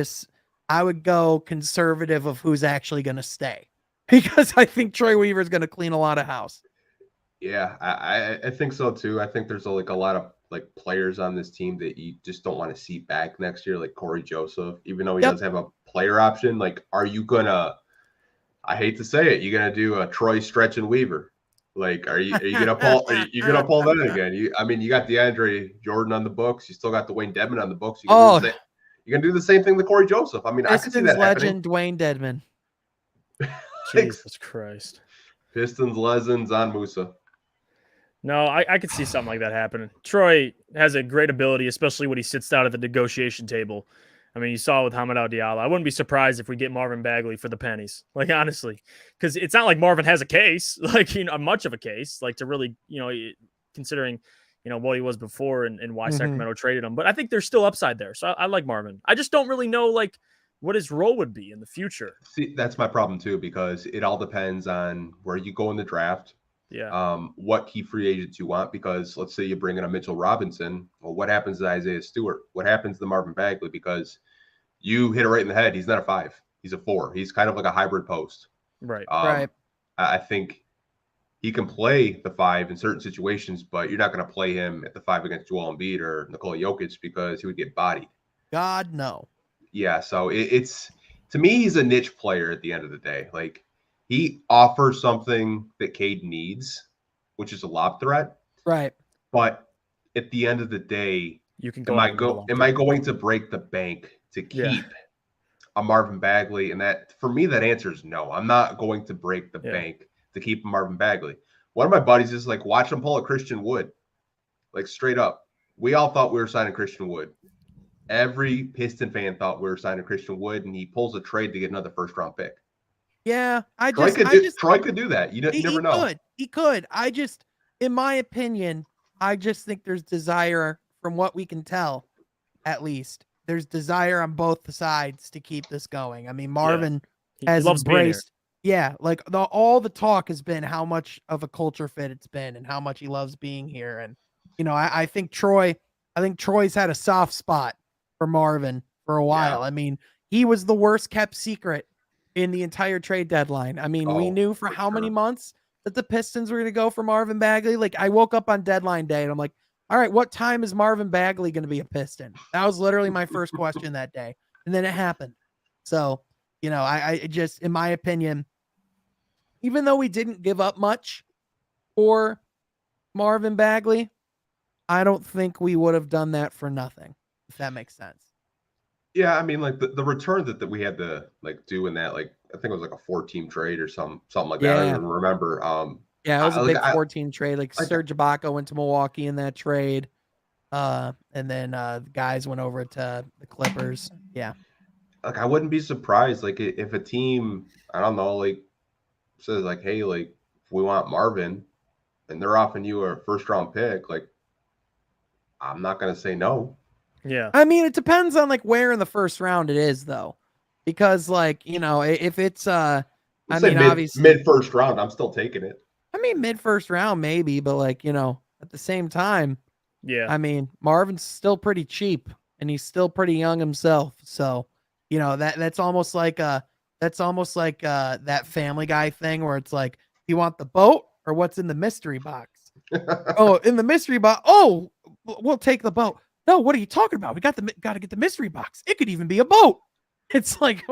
C: go conservative of who's actually going to stay, because I think Troy Weaver is going to clean a lot of house.
A: Yeah, I think so too. I think there's like a lot of like players on this team that you just don't want to see back next year, like Corey Joseph, even though he does have a player option. Like, are you gonna, I hate to say it, you gonna do a Troy Stretch and Weaver? Like, are you gonna pull that again? You got DeAndre Jordan on the books. You still got Dwayne Dedman on the books. You're gonna do the same thing to Corey Joseph. I mean,
C: Pistons
A: I can see that
C: legend
A: happening.
C: Dwayne Dedman.
B: Jesus Christ.
A: Pistons legends on Musa.
B: No, I could see something like that happening. Troy has a great ability, especially when he sits down at the negotiation table. I mean, you saw it with Hamidou Diallo. I wouldn't be surprised if we get Marvin Bagley for the pennies. Like, honestly, because it's not like Marvin has a case, like, much of a case, like to really, considering, what he was before and why Sacramento traded him. But I think there's still upside there. So I like Marvin. I just don't really know, like, what his role would be in the future.
A: See, that's my problem too, because it all depends on where you go in the draft.
B: Yeah.
A: What key free agents you want, because let's say you bring in a Mitchell Robinson. Well, what happens to Isaiah Stewart? What happens to Marvin Bagley? Because you hit it right in the head. He's not a 5. He's a 4. He's kind of like a hybrid post.
B: Right.
C: Right.
A: I think he can play the 5 in certain situations, but you're not going to play him at the 5 against Joel Embiid or Nikola Jokic because he would get bodied.
C: God, no.
A: Yeah. So it's, to me, he's a niche player at the end of the day. Like, he offers something that Cade needs, which is a lob threat.
C: Right.
A: But at the end of the day,
B: you can go.
A: Am I going to break the bank to keep a Marvin Bagley? And that, for me, that answer is no. I'm not going to break the bank to keep Marvin Bagley. One of my buddies is like, watch him pull a Christian Wood. Like, straight up. We all thought we were signing Christian Wood. Every Piston fan thought we were signing Christian Wood, and he pulls a trade to get another first-round pick.
C: Yeah,
A: Troy could do that. You never know.
C: He could. In my opinion, I just think there's desire, from what we can tell, at least. There's desire on both sides to keep this going. I mean, Marvin has embraced. Yeah, like all the talk has been how much of a culture fit it's been and how much he loves being here. And, I think Troy's had a soft spot for Marvin for a while. Yeah. I mean, he was the worst kept secret in the entire trade deadline. I mean, we knew for how many months that the Pistons were going to go for Marvin Bagley. Like, I woke up on deadline day and I'm like, all right, what time is Marvin Bagley going to be a Piston? That was literally my first question that day. And then it happened. So, I just, in my opinion, even though we didn't give up much for Marvin Bagley, I don't think we would have done that for nothing, if that makes sense.
A: Yeah, I mean, like the return that we had to like do in that, like I think it was like a 4-team trade or something like that. I don't even remember.
C: Yeah, it was a big 4-team trade. Like Serge Ibaka went to Milwaukee in that trade, and then the guys went over to the Clippers. Yeah,
A: like I wouldn't be surprised, like if a team, I don't know, like says like, hey, like we want Marvin, and they're offering you a first-round pick, like I'm not gonna say no.
B: Yeah.
C: I mean, it depends on like where in the first round it is though. Because like, if it's obviously
A: mid first round, I'm still taking it.
C: I mean, mid first round maybe, but like, at the same time, I mean, Marvin's still pretty cheap and he's still pretty young himself. So, that's almost like that Family Guy thing where it's like, you want the boat or what's in the mystery box? Oh, in the mystery box. Oh, we'll take the boat. No, what are you talking about? We got to get the mystery box. It could even be a boat. It's like,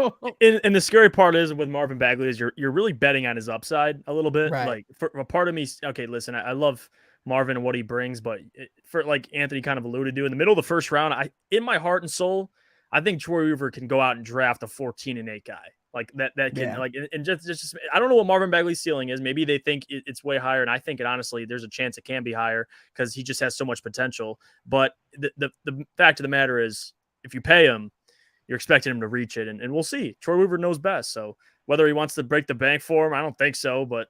B: and the scary part is with Marvin Bagley is you're really betting on his upside a little bit.
C: Right.
B: Like for a part of me, okay, listen, I love Marvin and what he brings, but for like Anthony kind of alluded to in the middle of the first round, in my heart and soul, I think Troy Weaver can go out and draft a 14-8 guy like that can like and just I don't know what Marvin Bagley's ceiling is. Maybe they think it's way higher, and I think it honestly there's a chance it can be higher because he just has so much potential. But the fact of the matter is, if you pay him, you're expecting him to reach it, and we'll see. Troy Weaver knows best. So whether he wants to break the bank for him, I don't think so. But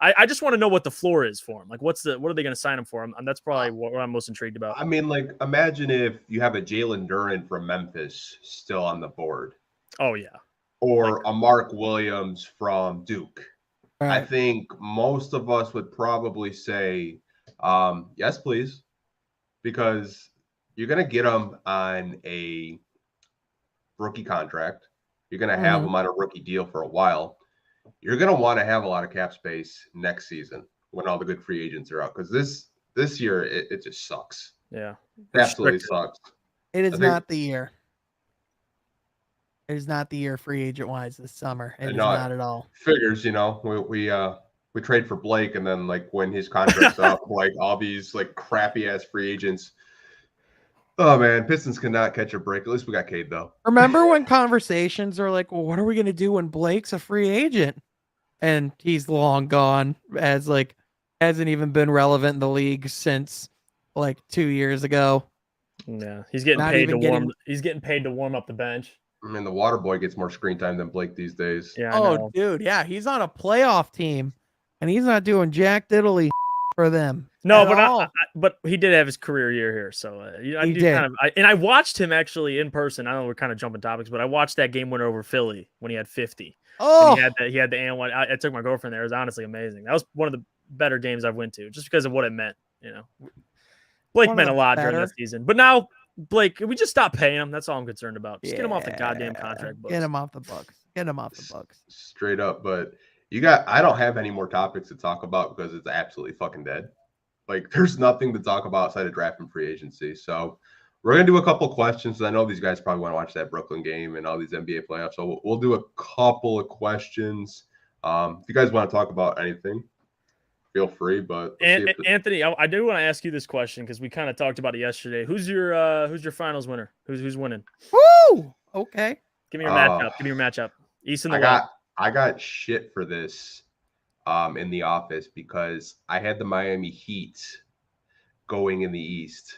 B: I just want to know what the floor is for him. Like, what are they going to sign him for him? And that's probably what I'm most intrigued about.
A: I mean, like, imagine if you have a Jalen Duren from Memphis still on the board.
B: Oh yeah,
A: or a Mark Williams from Duke.
C: Right.
A: I think most of us would probably say, yes, please, because you're going to get them on a rookie contract. You're going to have them on a rookie deal for a while. You're going to want to have a lot of cap space next season when all the good free agents are out, because this year it just sucks.
B: Yeah,
A: it absolutely sucks.
C: It is not the year. It is not the year free agent wise this summer. It is not at all.
A: Figures, we trade for Blake, and then like when his contract's up, like all these like crappy ass free agents. Oh man, Pistons cannot catch a break. At least we got Cade though.
C: Remember when conversations are like, well, what are we gonna do when Blake's a free agent? And he's long gone, as like hasn't even been relevant in the league since like 2 years ago.
B: Yeah, he's getting paid to warm. He's getting paid to warm up the bench.
A: I mean, the water boy gets more screen time than Blake these days.
B: Yeah.
C: Oh, dude, yeah, he's on a playoff team, and he's not doing jack diddly for them.
B: No, but he did have his career year here, so I watched him actually in person. I know we're kind of jumping topics, but I watched that game winner over Philly when he had 50.
C: Oh,
B: he had the and1. I took my girlfriend there. It was honestly amazing. That was one of the better games I've went to, just because of what it meant. Blake meant a lot during that season, but now Blake, we just stop paying him. That's all I'm concerned about. Just get him off the goddamn contract books.
C: Get him off the books. Get him off the books.
A: Straight up, but I don't have any more topics to talk about because it's absolutely fucking dead. Like, there's nothing to talk about outside of draft and free agency. So we're going to do a couple questions. I know these guys probably want to watch that Brooklyn game and all these NBA playoffs. So we'll do a couple of questions. If you guys want to talk about anything, feel free. But
B: Anthony, I do want to ask you this question because we kind of talked about it yesterday. Who's your finals winner? Who's winning?
C: Woo! Okay.
B: Give me your matchup. Give me your matchup. East and the West.
A: I got shit for this in the office because I had the Miami Heat going in the East.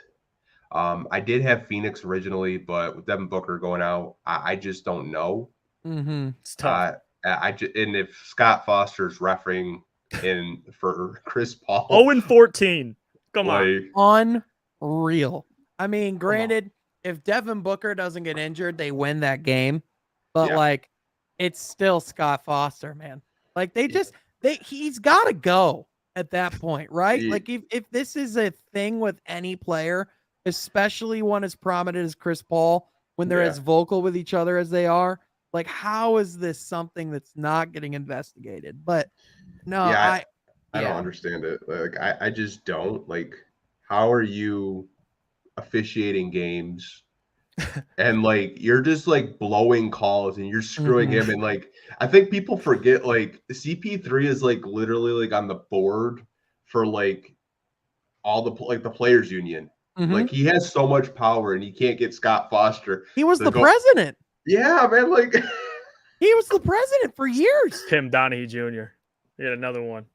A: I did have Phoenix originally, but with Devin Booker going out, I just don't know.
C: Mm-hmm.
B: It's tough.
A: And if Scott Foster's refereeing in for Chris Paul,
B: 0-14. Come on,
C: unreal. I mean, granted, if Devin Booker doesn't get injured, they win that game. But like, it's still Scott Foster, man. Like he's got to go at that point, right? Like if this is a thing with any player, especially one as prominent as Chris Paul, when they're as vocal with each other as they are, like how is this something that's not getting investigated? But no, I
A: don't understand it. Like I just don't. Like, how are you officiating games? And like you're just like blowing calls and you're screwing him, and like I think people forget like CP3 is like literally like on the board for like all the players union. Like he has so much power and he can't get Scott Foster.
C: He was the president.
A: Yeah, man. Like
C: he was the president for years.
B: Tim Donahue Jr. He had another one.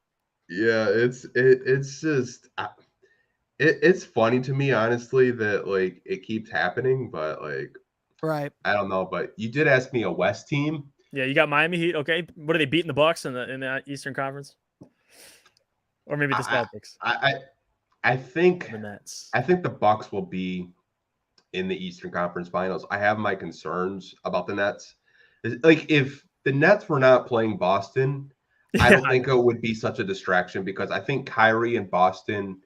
A: Yeah, it's just. It's funny to me, honestly, that like it keeps happening, but like,
C: right? I
A: don't know. But you did ask me a West team.
B: Yeah, you got Miami Heat. Okay, what are they beating the Bucks in the Eastern Conference, or maybe the Celtics?
A: I think
B: the Nets.
A: I think the Bucks will be in the Eastern Conference Finals. I have my concerns about the Nets. Like if the Nets were not playing Boston, I don't think it would be such a distraction because I think Kyrie and Boston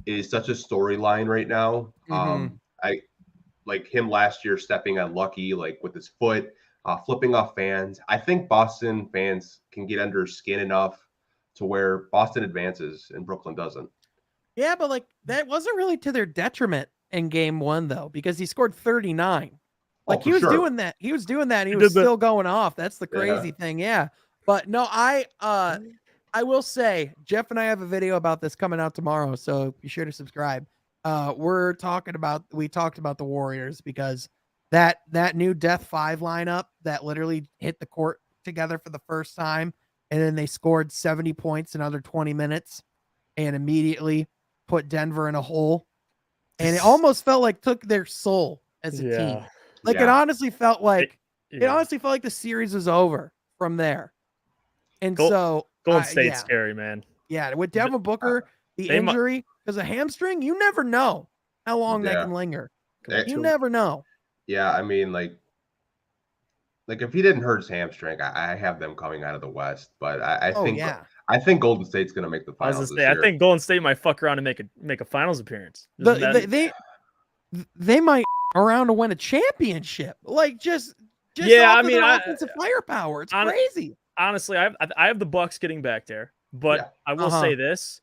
A: is such a storyline right now. I like him last year stepping on Lucky, like with his foot, flipping off fans. I think Boston fans can get under his skin enough to where Boston advances and Brooklyn doesn't.
C: Yeah, but like that wasn't really to their detriment in game 1 though, because he scored 39. Like he was doing that. He was doing that. And he was still going off. That's the crazy thing. Yeah. But no, I will say Jeff and I have a video about this coming out tomorrow, so be sure to subscribe. We talked about the Warriors because that new Death 5 lineup that literally hit the court together for the first time, and then they scored 70 points in under 20 minutes and immediately put Denver in a hole. And it almost felt like took their soul as a team. Like it honestly felt like the series was over from there. And so
B: Golden State's scary, man.
C: Yeah, with Devin Booker, the injury because of hamstring, you never know how long that can linger. You never know.
A: Yeah, I mean, like if he didn't hurt his hamstring, I have them coming out of the West. But I think Golden State's going to make the finals this year.
B: I think Golden State might fuck around and make a finals appearance.
C: They might around to win a championship. Like just off of their offensive firepower. It's crazy.
B: Honestly, I have the Bucks getting back there, but I will say this: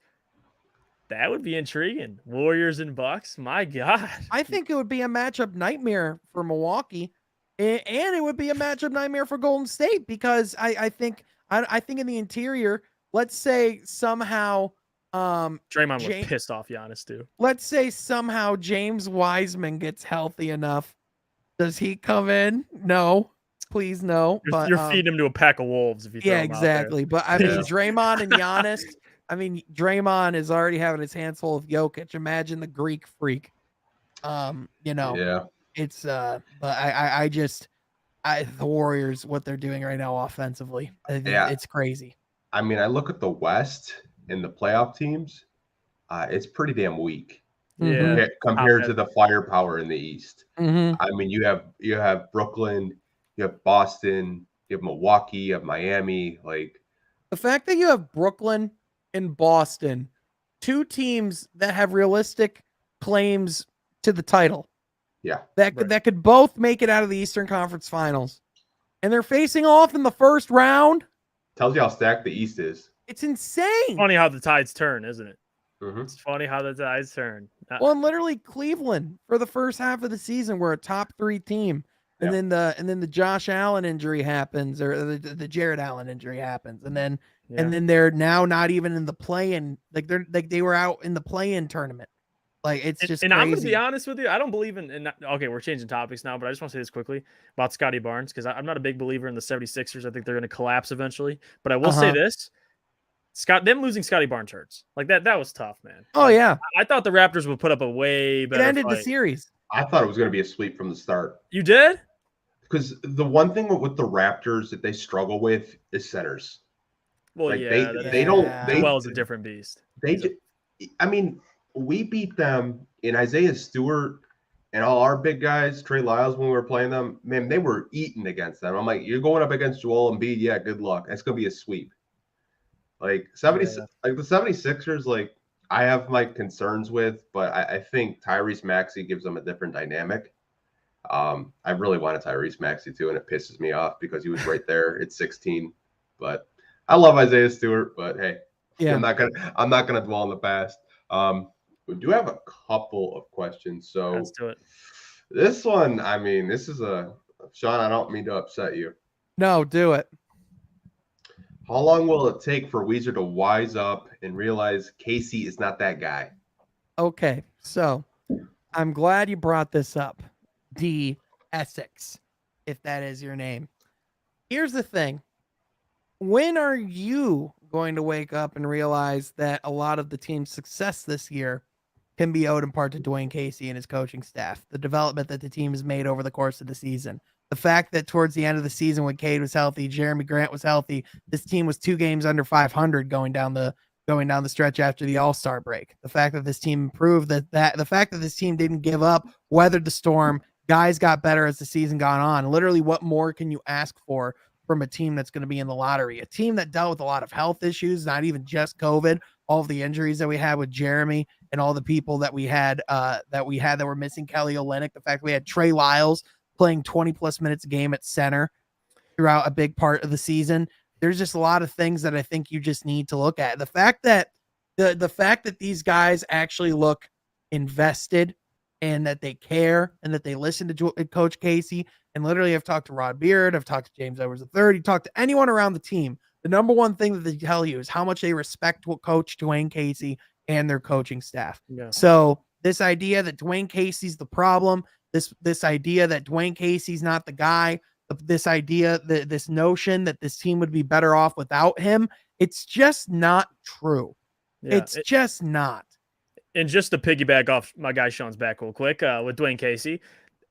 B: that would be intriguing. Warriors and Bucks, my God.
C: I think it would be a matchup nightmare for Milwaukee, and it would be a matchup nightmare for Golden State because I think in the interior, let's say somehow
B: Draymond was pissed off Giannis too.
C: Let's say somehow James Wiseman gets healthy enough. Does he come in? No. Please no.
B: You're feeding him to a pack of wolves if you throw him
C: exactly.
B: Out
C: there. But I mean, Draymond and Giannis. I mean, Draymond is already having his hands full of Jokic. Imagine the Greek freak. It's but the Warriors, what they're doing right now offensively, it's crazy.
A: I mean, I look at the West and the playoff teams. It's pretty damn weak.
B: Yeah,
A: compared to the firepower in the East.
C: Mm-hmm.
A: I mean, you have Brooklyn. You have Boston, you have Milwaukee, you have Miami. Like
C: the fact that you have Brooklyn and Boston, two teams that have realistic claims to the title.
A: Yeah.
C: That could both make it out of the Eastern Conference Finals. And they're facing off in the first round.
A: Tells you how stacked the East is.
C: It's insane.
B: It's funny how the tides turn, isn't it?
A: Mm-hmm.
B: It's funny how the tides turn.
C: Well, and literally Cleveland for the first half of the season were a top 3 team. And then the Josh Allen injury happens, or the Jared Allen injury happens, and then they're now not even in the play-in. They were out in the play-in tournament. Like it's just.
B: And
C: crazy.
B: I'm gonna be honest with you, I don't believe in. Okay, we're changing topics now, but I just want to say this quickly about Scotty Barnes because I'm not a big believer in the 76ers. I think they're going to collapse eventually. But I will say this: them losing Scotty Barnes hurts. Like that was tough, man.
C: Oh yeah,
B: I thought the Raptors would put up a way better.
C: It ended
B: fight.
C: The series.
A: I thought it was going to be a sweep from the start.
B: You did?
A: Because the one thing with the Raptors that they struggle with is centers.
B: Well,
A: like
B: they
A: don't.
B: Joel's a different beast.
A: I mean, we beat them in Isaiah Stewart and all our big guys, Trey Lyles, when we were playing them. Man, they were eating against them. I'm like, you're going up against Joel Embiid. Yeah, good luck. That's going to be a sweep. Like the 76ers, like I have my concerns with, but I think Tyrese Maxey gives them a different dynamic. I really wanted Tyrese Maxey too, and it pisses me off because he was right there at 16. But I love Isaiah Stewart, but hey, I'm not gonna dwell on the past. We do have a couple of questions, so
B: let's do it.
A: This one, I mean, this is Sean. I don't mean to upset you.
C: No, do it.
A: How long will it take for Weezer to wise up and realize Casey is not that guy?
C: Okay, so I'm glad you brought this up. D. Essex, if that is your name. Here's the thing. When are you going to wake up and realize that a lot of the team's success this year can be owed in part to Dwayne Casey and his coaching staff, the development that the team has made over the course of the season, the fact that towards the end of the season when Cade was healthy, Jeremy Grant was healthy, this team was 2 games under 500 going down the stretch after the All-Star break. The fact that this team improved, the fact that this team didn't give up, weathered the storm, guys got better as the season gone on. Literally, what more can you ask for from a team that's going to be in the lottery? A team that dealt with a lot of health issues, not even just COVID, all of the injuries that we had with Jeremy and all the people that we had that were missing, Kelly Olynyk, the fact we had Trey Lyles playing 20 plus minutes a game at center throughout a big part of the season. there's just a lot of things that I think you just need to look at. The fact that the fact that these guys actually look invested and that they care and that they listen to Coach Casey, and literally I've talked to Rod Beard, I've talked to James Edwards III, you talk to anyone around the team, the number one thing that they tell you is how much they respect Coach Dwayne Casey and their coaching staff.
B: Yeah.
C: So this idea that Dwayne Casey's the problem, this idea that Dwayne Casey's not the guy, this idea, this notion that this team would be better off without him, it's just not true.
B: Yeah,
C: it's just not.
B: And just to piggyback off my guy Sean's back real quick with Dwayne Casey,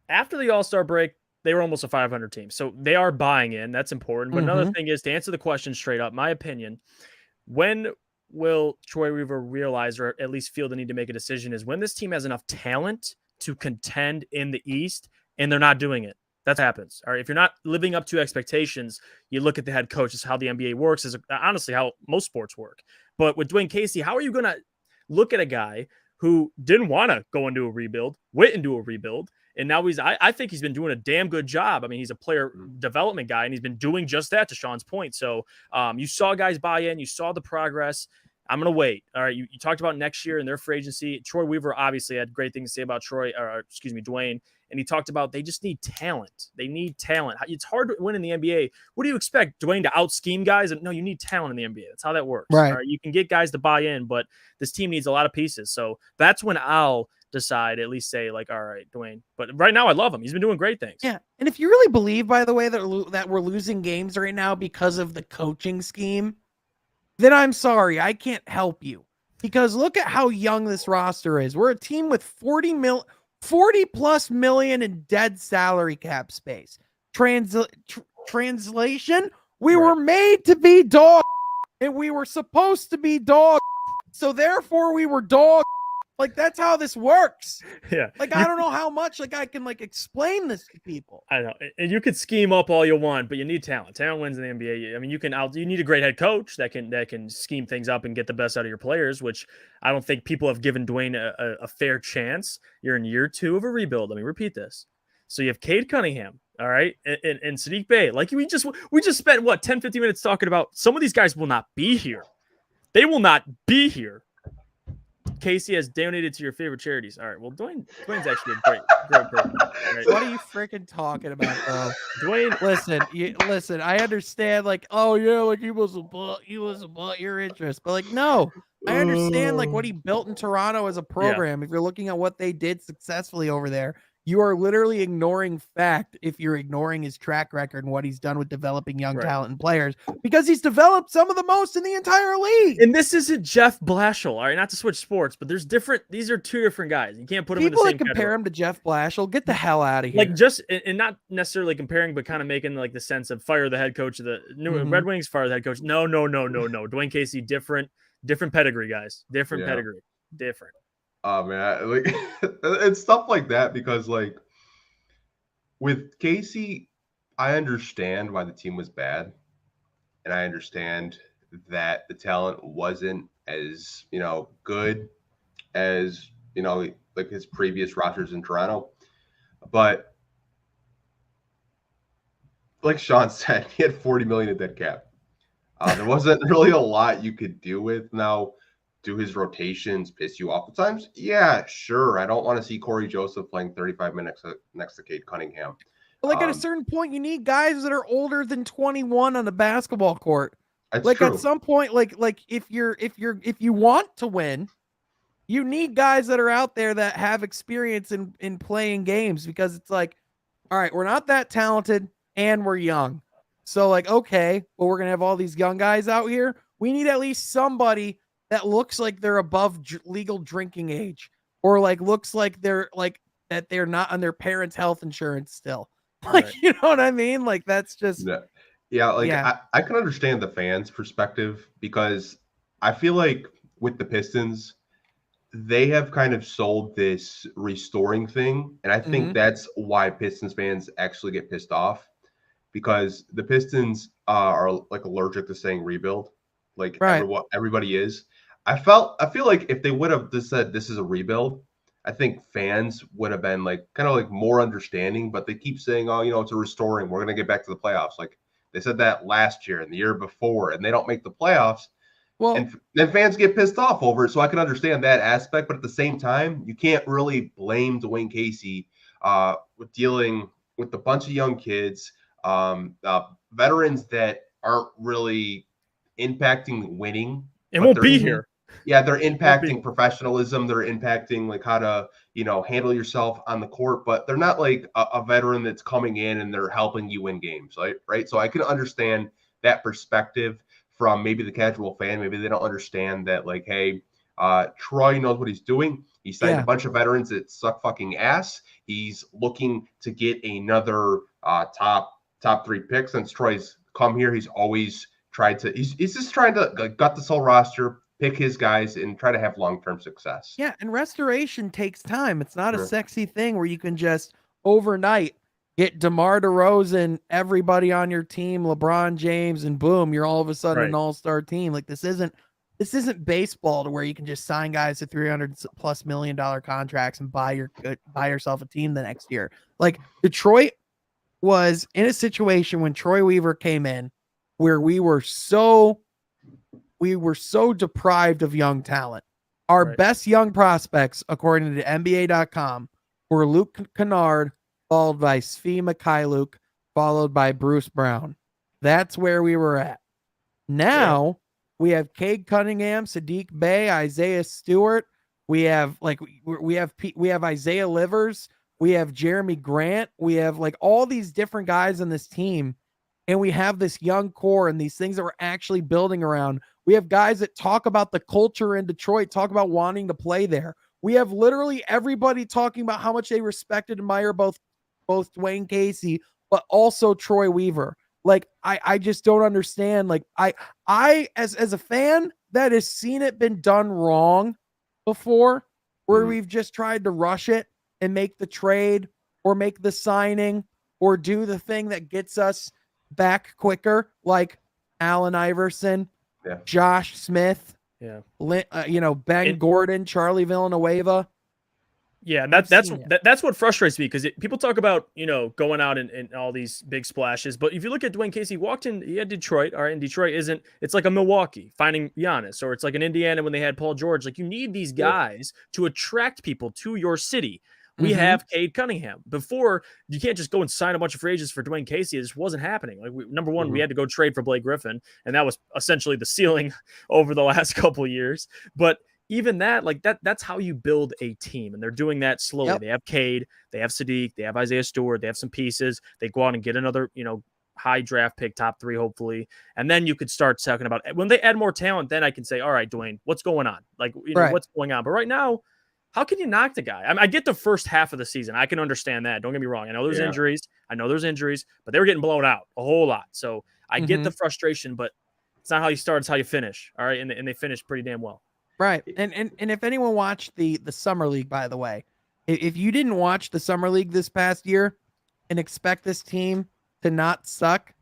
B: after the All-Star break, they were almost a 500 team. So they are buying in. That's important. But another thing is, to answer the question straight up, my opinion, when will Troy Weaver realize, or at least feel the need to make a decision, is when this team has enough talent to contend in the East and they're not doing it. That happens. All right. If you're not living up to expectations, you look at the head coach. This is how the NBA works, is honestly how most sports work. But with Dwayne Casey, how are you going to look at a guy who didn't want to go into a rebuild, went into a rebuild, and now I think he's been doing a damn good job. I mean, he's a player development guy, and he's been doing just that, to Sean's point. So you saw guys buy in. You saw the progress. I'm going to wait. All right. You talked about next year and their free agency. Troy Weaver obviously had great things to say about Dwayne. And he talked about they just need talent. They need talent. It's hard to win in the NBA. What do you expect? Dwayne to out-scheme guys? No, you need talent in the NBA. That's how that works.
C: Right.
B: All right. You can get guys to buy in, but this team needs a lot of pieces. So that's when I'll decide, at least say, like, all right, Dwayne. But right now I love him. He's been doing great things.
C: Yeah. And if you really believe, by the way, that we're losing games right now because of the coaching scheme, then I'm sorry, I can't help you. Because look at how young this roster is. We're a team with 40 plus million in dead salary cap space. Translation, we were made to be dog, and we were supposed to be dog. So therefore we were dog. Like, that's how this works.
B: Yeah.
C: Like, I don't know how much I can explain this to people.
B: I know. And you could scheme up all you want, but you need talent. Talent wins in the NBA. I mean, you need a great head coach that can scheme things up and get the best out of your players, which I don't think people have given Dwayne a fair chance. You're in year 2 of a rebuild. Let me repeat this. So you have Cade Cunningham, all right, and Sadiq Bey. Like, we just spent 10, 15 minutes talking about some of these guys will not be here. They will not be here. Casey has donated to your favorite charities. All right. Well, Dwayne's actually a great person. Right?
C: What are you freaking talking about, bro?
B: Dwayne,
C: listen. I understand, oh yeah, he was about your interest, but no, I understand what he built in Toronto as a program. Yeah. If you're looking at what they did successfully over there, you are literally ignoring fact if you're ignoring his track record and what he's done with developing young talent and players, because he's developed some of the most in the entire league.
B: And this isn't Jeff Blashill, all right? Not to switch sports, but these are two different guys. You can't put them in the same
C: category. People compare him to Jeff Blashill. Get the hell out of here.
B: And not necessarily comparing, but kind of making the sense of fire the head coach of the New Red Wings, fire the head coach. No. Dwayne Casey, different pedigree, guys. Different pedigree. Different.
A: Oh man, it's stuff like that, because with Casey, I understand why the team was bad, and I understand that the talent wasn't as good as his previous rosters in Toronto. But like Sean said, he had 40 million in dead cap. There wasn't really a lot you could do with. Now, do his rotations piss you off at times? Yeah, sure. I don't want to see Corey Joseph playing 35 minutes next to Cade Cunningham.
C: But at a certain point, you need guys that are older than 21 on the basketball court.
A: That's true.
C: At some point, if you want to win, you need guys that are out there that have experience in playing games, because it's all right, we're not that talented and we're young. So okay, well, we're going to have all these young guys out here. We need at least somebody that looks like they're above legal drinking age, or looks like they're that they're not on their parents' health insurance still. You know what I mean? That's just
A: I can understand the fans' perspective, because I feel like with the Pistons, they have kind of sold this restoring thing, and I think that's why Pistons fans actually get pissed off, because the Pistons are allergic to saying rebuild. Everybody is. I feel like if they would have just said this is a rebuild, I think fans would have been more understanding. But they keep saying, oh, it's a restoring. We're gonna get back to the playoffs. They said that last year and the year before, and they don't make the playoffs.
C: Well,
A: and then fans get pissed off over it. So I can understand that aspect, but at the same time, you can't really blame Dwayne Casey with dealing with a bunch of young kids, veterans that aren't really impacting winning.
B: It won't be here.
A: Yeah, they're impacting professionalism. They're impacting like how to, handle yourself on the court, but they're not like a veteran that's coming in and they're helping you win games, right? So I can understand that perspective from maybe the casual fan. Maybe they don't understand that, like, hey, Troy knows what he's doing. He signed a bunch of veterans that suck fucking ass. He's looking to get another top 3 pick. Since Troy's come here, he's always tried to. He's just trying to gut this whole roster, pick his guys, and try to have long-term success.
C: Yeah, and restoration takes time. It's not a sexy thing where you can just overnight get DeMar DeRozan, everybody on your team, LeBron James, and boom, you're all of a sudden an all-star team. Like this isn't baseball to where you can just sign guys to $300+ million contracts and buy yourself a team the next year. Like Detroit was in a situation when Troy Weaver came in where we were so deprived of young talent. Our best young prospects, according to NBA.com, were Luke Kennard, followed by Svi Mikhailuk, followed by Bruce Brown. That's where we were at. Now we have Cade Cunningham, Sadiq Bey, Isaiah Stewart. We have Isaiah Livers. We have Jeremy Grant. We have like all these different guys on this team. And we have this young core and these things that we're actually building around. We have guys that talk about the culture in Detroit, talk about wanting to play there. We have literally everybody talking about how much they respect and admire both Dwayne Casey, but also Troy Weaver. Like, I just don't understand. Like, I as a fan that has seen it been done wrong before, where we've just tried to rush it and make the trade or make the signing or do the thing that gets us back quicker, like Allen Iverson, Josh Smith, Ben Gordon, Charlie Villanueva.
B: Yeah, that's what frustrates me, because people talk about, going out and all these big splashes. But if you look at Dwayne Casey, he had Detroit. All right, and Detroit it's like a Milwaukee finding Giannis, or it's like an Indiana when they had Paul George. Like, you need these guys to attract people to your city. We have Cade Cunningham. Before, you can't just go and sign a bunch of free agents for Dwayne Casey. It just wasn't happening. Like, number one, we had to go trade for Blake Griffin, and that was essentially the ceiling over the last couple of years. But even that, like that's how you build a team, and they're doing that slowly. They have Cade, they have Sadiq, they have Isaiah Stewart, they have some pieces. They go out and get another, high draft pick, top 3, hopefully. And then you could start talking about, when they add more talent, then I can say, all right, Dwayne, what's going on? Like, what's going on? But right now, how can you knock the guy? I get the first half of the season. I can understand that. Don't get me wrong. I know there's injuries. But they were getting blown out a whole lot. So I get the frustration, but it's not how you start, it's how you finish. All right. And they finished pretty damn well.
C: Right. And if anyone watched the Summer League, by the way, if you didn't watch the Summer League this past year and expect this team to not suck,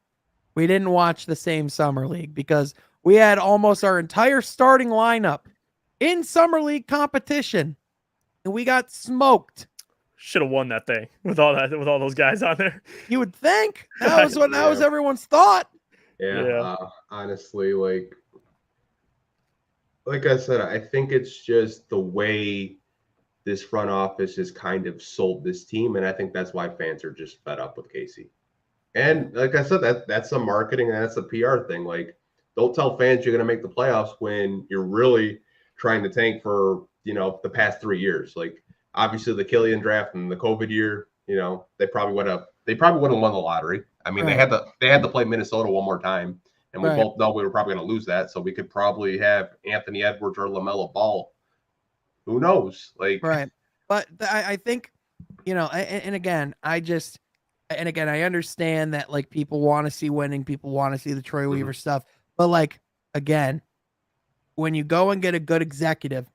C: we didn't watch the same Summer League, because we had almost our entire starting lineup in Summer League competition, and we got smoked.
B: Should have won that thing with all those guys on there.
C: You would think that was what that was everyone's thought.
A: Yeah. Honestly, like I said, I think it's just the way this front office has kind of sold this team, and I think that's why fans are just fed up with Casey. And like I said, that's a marketing and that's a PR thing. Like, don't tell fans you're going to make the playoffs when you're really trying to tank for, the past 3 years. Like, obviously the Killian draft and the COVID year, they probably would have won the lottery. I mean, they had to play Minnesota one more time. And we both know we were probably going to lose that. So we could probably have Anthony Edwards or LaMelo Ball. Who knows?
C: Right. But I think, and again, I understand that, like, people want to see winning. People want to see the Troy Weaver stuff. But, like, again, when you go and get a good executive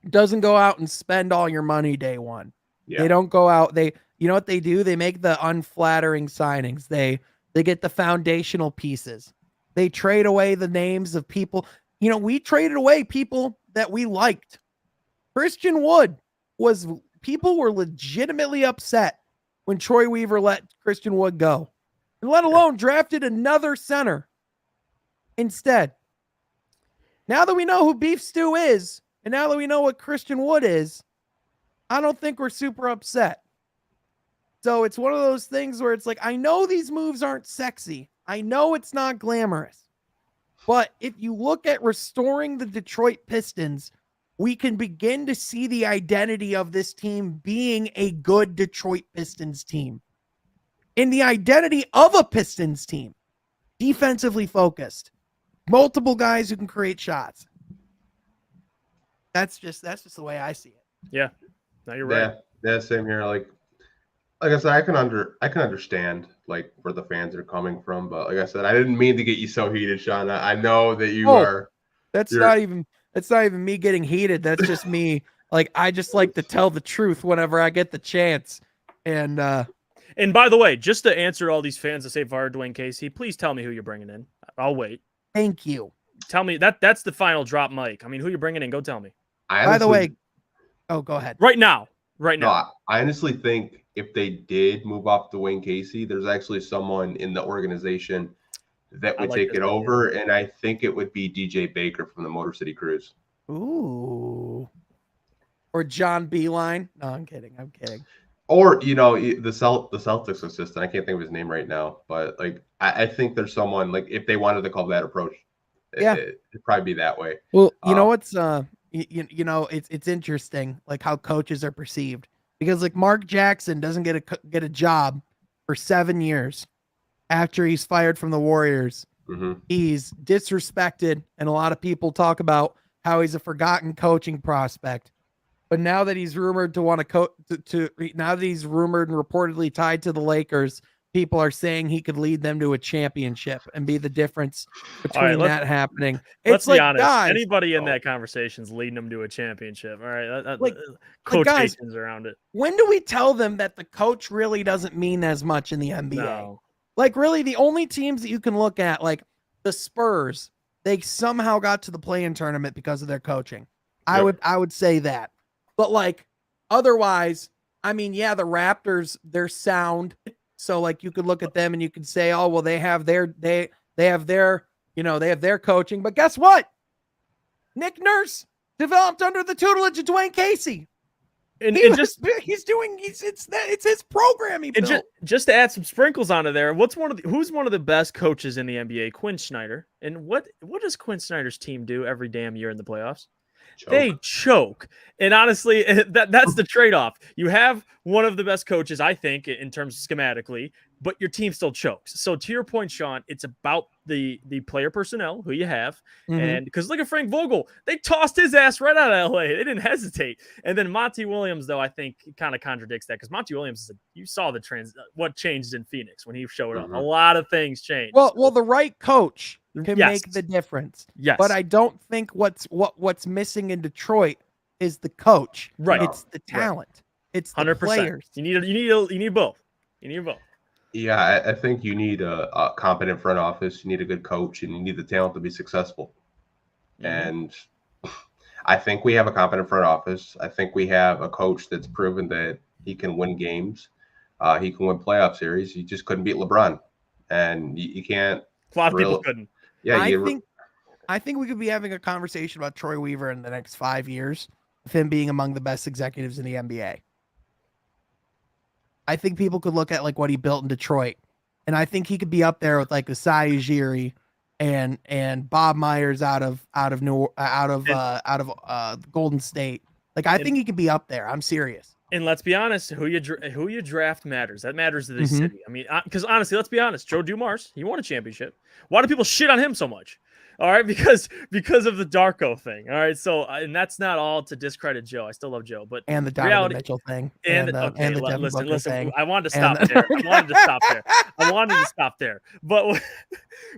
C: doesn't go out and spend all your money day one. Yeah. They don't go out. You know what they do? They make the unflattering signings. They get the foundational pieces. They trade away the names of people. We traded away people that we liked. Christian Wood people were legitimately upset when Troy Weaver let Christian Wood go, and let alone drafted another center instead. Now that we know who Beef Stew is, and now that we know what Christian Wood is, I don't think we're super upset. So it's one of those things where it's like, I know these moves aren't sexy. I know it's not glamorous. But if you look at restoring the Detroit Pistons, we can begin to see the identity of this team being a good Detroit Pistons team. In the identity of a Pistons team, defensively focused, multiple guys who can create shots. That's just the way I see it.
B: Yeah, no, you're right.
A: Yeah, same here. Like I said, I can understand like where the fans are coming from, but like I said, I didn't mean to get you so heated, Sean. I know that you are.
C: That's not even me getting heated. That's just me. Like, I just like to tell the truth whenever I get the chance. And
B: by the way, just to answer all these fans that say fire Dwayne Casey, please tell me who you're bringing in. I'll wait.
C: Thank you.
B: Tell me that's the final drop mic. I mean, who you're bringing in? Go tell me.
C: By the way, go ahead.
B: Right now.
A: No, I honestly think if they did move off Dwayne Casey, there's actually someone in the organization that would take it over, and I think it would be DJ Baker from the Motor City Cruise.
C: Ooh. Or John Beeline. No, I'm kidding.
A: Or, the Celtics assistant. I can't think of his name right now, but like I think there's someone, like, if they wanted to call that approach, it'd probably be that way.
C: Well, you know what's it's interesting, like how coaches are perceived, because like Mark Jackson doesn't get a job for 7 years after he's fired from the Warriors.
B: Mm-hmm.
C: He's disrespected, and a lot of people talk about how he's a forgotten coaching prospect. But now that he's rumored to want to now that he's rumored and reportedly tied to the Lakers, people are saying he could lead them to a championship and be the difference between that happening.
B: Let's be honest. Guys, anybody in that conversation is leading them to a championship. All right. Quotations around it.
C: When do we tell them that the coach really doesn't mean as much in the NBA?
B: No.
C: Like, really, the only teams that you can look at, like the Spurs, they somehow got to the play-in tournament because of their coaching. Yep. I would say that. But like, otherwise, I mean, yeah, the Raptors, they're sound. So like, you could look at them and you could say, oh, well, they have their coaching. But guess what? Nick Nurse developed under the tutelage of Dwayne Casey. It's his program.
B: Just to add some sprinkles onto there, who's one of the best coaches in the NBA? Quinn Snyder. And what does Quinn Snyder's team do every damn year in the playoffs? They choke. And honestly, that's the trade-off. You have one of the best coaches, I think, in terms of schematically, but your team still chokes. So to your point, Sean, it's about the player personnel, who you have. Mm-hmm. And because look at Frank Vogel. They tossed his ass right out of LA. They didn't hesitate. And then Monty Williams, though, I think kind of contradicts that, because Monty Williams, you saw what changed in Phoenix when he showed up.
A: Mm-hmm.
B: A lot of things changed.
C: Well, the right coach can make the difference.
B: Yes.
C: But I don't think what's missing in Detroit is the coach.
B: Right.
C: It's the talent. Right. It's the 100%. Players.
B: You need both. You need both.
A: Yeah, I think you need a competent front office. You need a good coach, and you need the talent to be successful. Mm-hmm. And I think we have a competent front office. I think we have a coach that's proven that he can win games. He can win playoff series. He just couldn't beat LeBron, and you can't.
B: A lot of people couldn't.
A: Yeah,
C: I think we could be having a conversation about Troy Weaver in the next 5 years, with him being among the best executives in the NBA. I think people could look at like what he built in Detroit, and I think he could be up there with like Asai Ujiri and Bob Myers out of Golden State. Like, I think he could be up there. I'm serious.
B: And let's be honest, who you draft matters. That matters to this city. I mean, because honestly, let's be honest. Joe Dumars, he won a championship. Why do people shit on him so much? All right, because of the Darko thing. All right, so and that's not all to discredit Joe. I still love Joe, but
C: and the Donovan Mitchell thing,
B: and
C: the
B: listen.
C: Thing.
B: I wanted to stop there. I wanted to stop there. But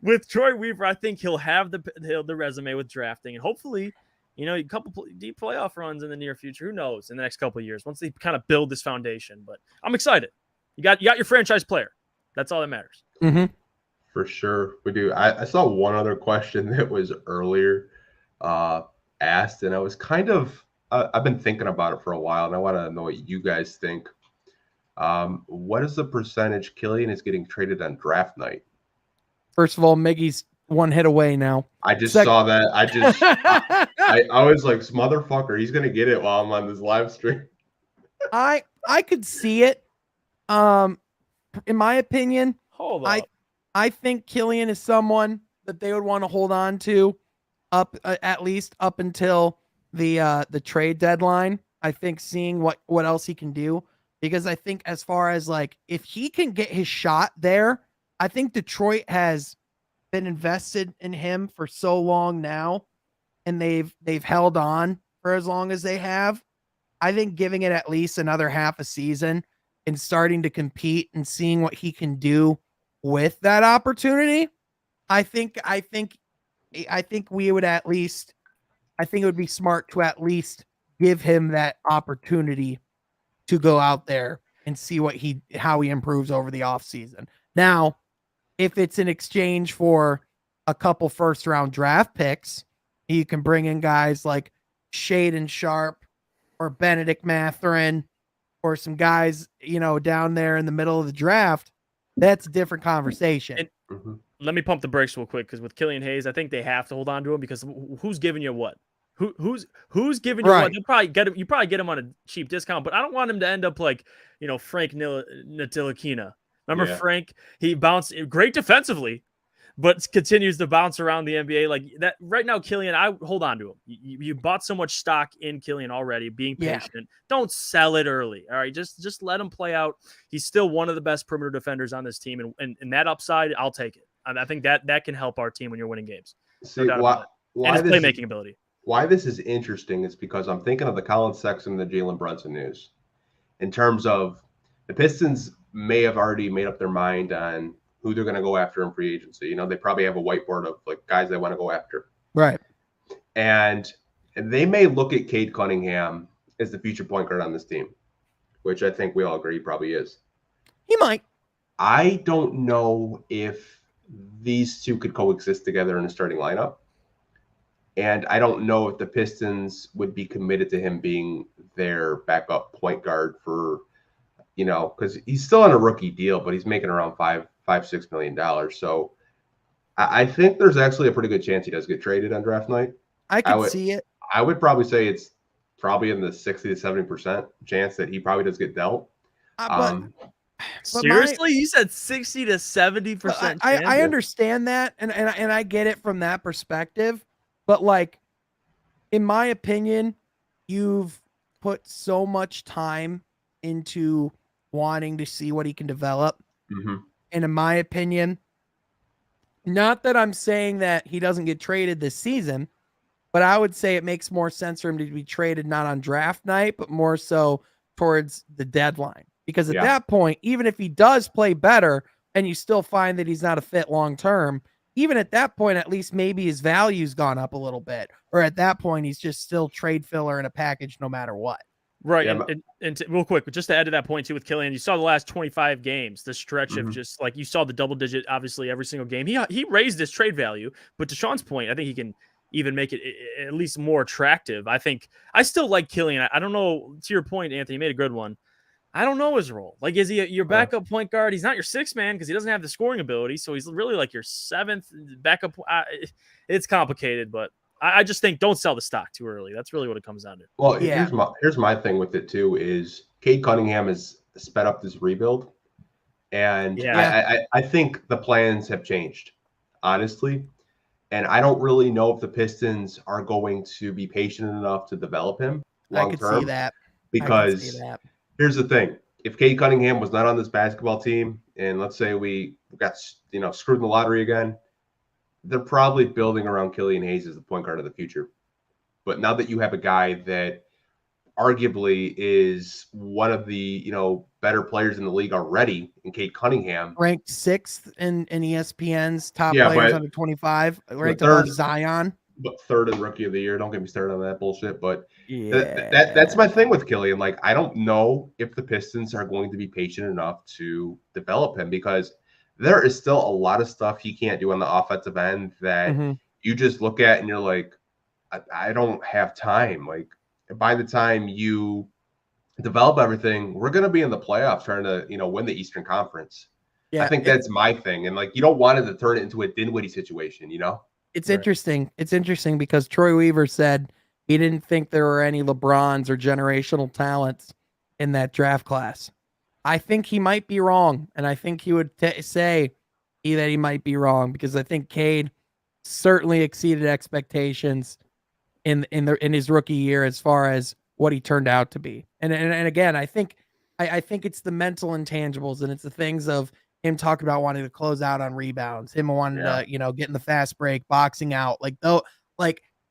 B: with Troy Weaver, I think he'll have the resume with drafting, and hopefully, a couple deep playoff runs in the near future. Who knows in the next couple of years once they kind of build this foundation. But I'm excited. You got your franchise player. That's all that matters.
C: Mm-hmm.
A: For sure, we do. I saw one other question that was earlier asked, and I was kind of I've been thinking about it for a while, and I want to know what you guys think. What is the percentage Killian is getting traded on draft night?
C: First of all, Miggy's one hit away now.
A: I just saw that. I was like, motherfucker, he's gonna get it while I'm on this live stream.
C: I could see it. In my opinion,
B: Hold on.
C: I think Killian is someone that they would want to hold on to up at least up until the trade deadline. I think seeing what else he can do, because I think as far as like if he can get his shot there, I think Detroit has been invested in him for so long now, and they've held on for as long as they have. I think giving it at least another half a season and starting to compete and seeing what he can do with that opportunity, I think we would at least, I think it would be smart to at least give him that opportunity to go out there and see how he improves over the offseason. Now, if it's in exchange for a couple first round draft picks, you can bring in guys like Shaden Sharp or Benedict Mathurin or some guys, down there in the middle of the draft. That's a different conversation.
B: Let me pump the brakes real quick, because with Killian Hayes, I think they have to hold on to him, because who's giving you what? Who's giving you what? You probably get him on a cheap discount, but I don't want him to end up like Frank Ntilikina. Remember Frank? He bounced great defensively, but continues to bounce around the NBA like that. Right now, Killian, I hold on to him. You bought so much stock in Killian already. Being patient, don't sell it early. All right, just let him play out. He's still one of the best perimeter defenders on this team, and that upside, I'll take it. I think that can help our team when you're winning games.
A: See, why
B: his playmaking ability.
A: Why this is interesting is because I'm thinking of the Colin Sexton and the Jalen Brunson news. In terms of the Pistons may have already made up their mind on who they're going to go after in free agency. They probably have a whiteboard of like guys they want to go after.
C: Right.
A: And they may look at Cade Cunningham as the future point guard on this team, which I think we all agree he probably is.
C: He might.
A: I don't know if these two could coexist together in a starting lineup. And I don't know if the Pistons would be committed to him being their backup point guard for, because he's still on a rookie deal, but he's making around $5-6 million. So I think there's actually a pretty good chance he does get traded on draft night.
C: I could see it.
A: I would probably say it's probably in the 60 to 70% chance that he probably does get dealt.
B: Seriously, you said 60 to 70%.
C: I understand that, and I get it from that perspective. But like, in my opinion, you've put so much time into wanting to see what he can develop.
A: Mm-hmm.
C: And in my opinion, not that I'm saying that he doesn't get traded this season, but I would say it makes more sense for him to be traded not on draft night, but more so towards the deadline. Because at that point, even if he does play better and you still find that he's not a fit long-term, even at that point, at least maybe his value's gone up a little bit. Or at that point, he's just still trade filler in a package no matter what.
B: Right. Yeah, and real quick, just to add to that point too with Killian, you saw the last 25 games, the stretch of just like you saw the double digit, obviously every single game. He raised his trade value, but to Sean's point, I think he can even make it at least more attractive. I think I still like Killian. I don't know, to your point, Anthony, you made a good one. I don't know his role. Like, is he your backup point guard? He's not your sixth man because he doesn't have the scoring ability. So he's really like your seventh backup. It's complicated, but I just think don't sell the stock too early. That's really what it comes down to.
A: Well, here's my thing with it too is Cade Cunningham has sped up this rebuild. And I think the plans have changed, honestly. And I don't really know if the Pistons are going to be patient enough to develop him long term.
C: I could see that.
A: Because here's the thing. If Cade Cunningham was not on this basketball team, and let's say we got screwed in the lottery again, they're probably building around Killian Hayes as the point guard of the future. But now that you have a guy that arguably is one of the better players in the league already in Cade Cunningham,
C: ranked 6th in ESPN's top players under 25, ranked above Zion,
A: but 3rd in rookie of the year. Don't get me started on that bullshit. But that's my thing with Killian. Like, I don't know if the Pistons are going to be patient enough to develop him because there is still a lot of stuff he can't do on the offensive end that you just look at and you're like, I don't have time. Like, by the time you develop everything, we're going to be in the playoffs trying to, win the Eastern Conference.
C: Yeah,
A: I think that's my thing. And like, you don't want it to turn it into a Dinwiddie situation,
C: it's
B: Right.
C: interesting. It's interesting because Troy Weaver said he didn't think there were any LeBrons or generational talents in that draft class. I think he might be wrong, and I think he would say that he might be wrong because I think Cade certainly exceeded expectations in his rookie year as far as what he turned out to be. And again, I think it's the mental intangibles and it's the things of him talking about wanting to close out on rebounds, him wanting to, get in the fast break, boxing out,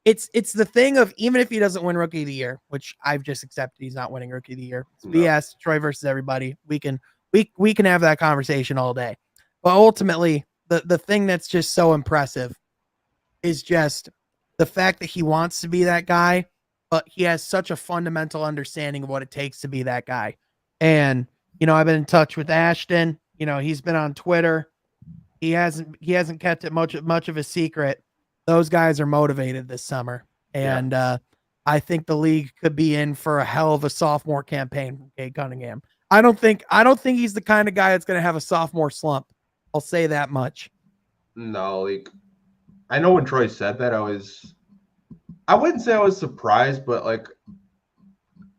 C: it's the thing of even if he doesn't win rookie of the year, which I've just accepted he's not winning rookie of the year. It's BS, Troy versus everybody. We can have that conversation all day. But ultimately, the thing that's just so impressive is just the fact that he wants to be that guy, but he has such a fundamental understanding of what it takes to be that guy. And, I've been in touch with Ashton. He's been on Twitter. He hasn't kept it much of a secret. Those guys are motivated this summer. And I think the league could be in for a hell of a sophomore campaign from Cade Cunningham. I don't think he's the kind of guy that's going to have a sophomore slump. I'll say that much.
A: No, like I know when Troy said that, I wouldn't say I was surprised, but like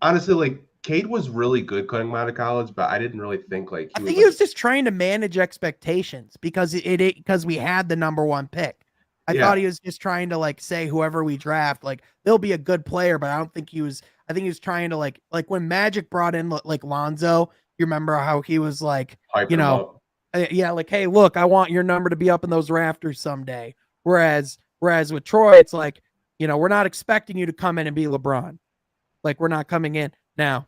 A: honestly, like Cade was really good coming out of college, but I didn't really think like
C: he was just trying to manage expectations because because we had the number one pick. I thought he was just trying to like say whoever we draft, like they'll be a good player, but I don't think he was. I think he was trying to like when Magic brought in like Lonzo. You remember how he was like, like, hey, look, I want your number to be up in those rafters someday. Whereas with Troy, it's like, we're not expecting you to come in and be LeBron. Like we're not coming in now.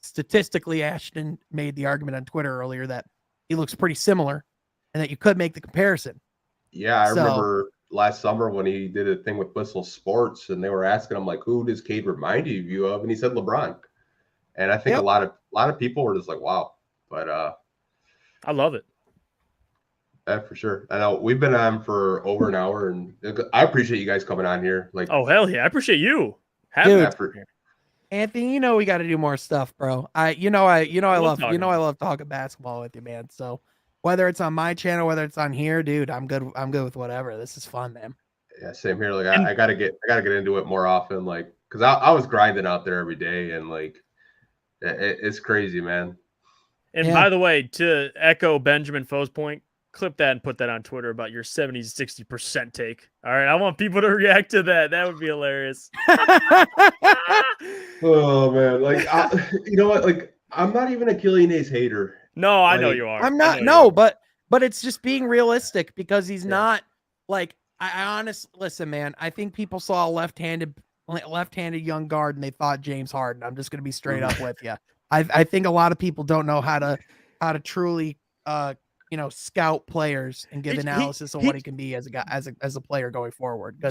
C: Statistically, Ashton made the argument on Twitter earlier that he looks pretty similar and that you could make the comparison.
A: Yeah, I remember last summer when he did a thing with Whistle Sports and they were asking him like, who does Cade remind you of? And he said LeBron. And I think a lot of people were just like, wow. But
B: I love it.
A: Yeah, for sure. I know we've been on for over an hour and I appreciate you guys coming on here. Like,
B: oh hell yeah, I appreciate you.
C: Anthony, we got to do more stuff, bro. I love talking basketball with you, man. So whether it's on my channel, whether it's on here, dude, I'm good with whatever. This is fun, man.
A: Yeah, same here. Like I gotta get into it more often, like because I was grinding out there every day and like it's crazy, man.
B: And by the way, to echo Benjamin Foe's point, clip that and put that on Twitter about your 70-60% take. All right, I want people to react to that. That would be hilarious.
A: Oh man, like you know what? Like I'm not even a Killian Hayes hater.
B: No, I know you are.
C: I'm not. No, but it's just being realistic because he's not like I honestly listen, man. I think people saw a left-handed young guard and they thought James Harden. I'm just gonna be straight up with you. I think a lot of people don't know how to truly scout players and give analysis on what he can be as a guy as a player going forward.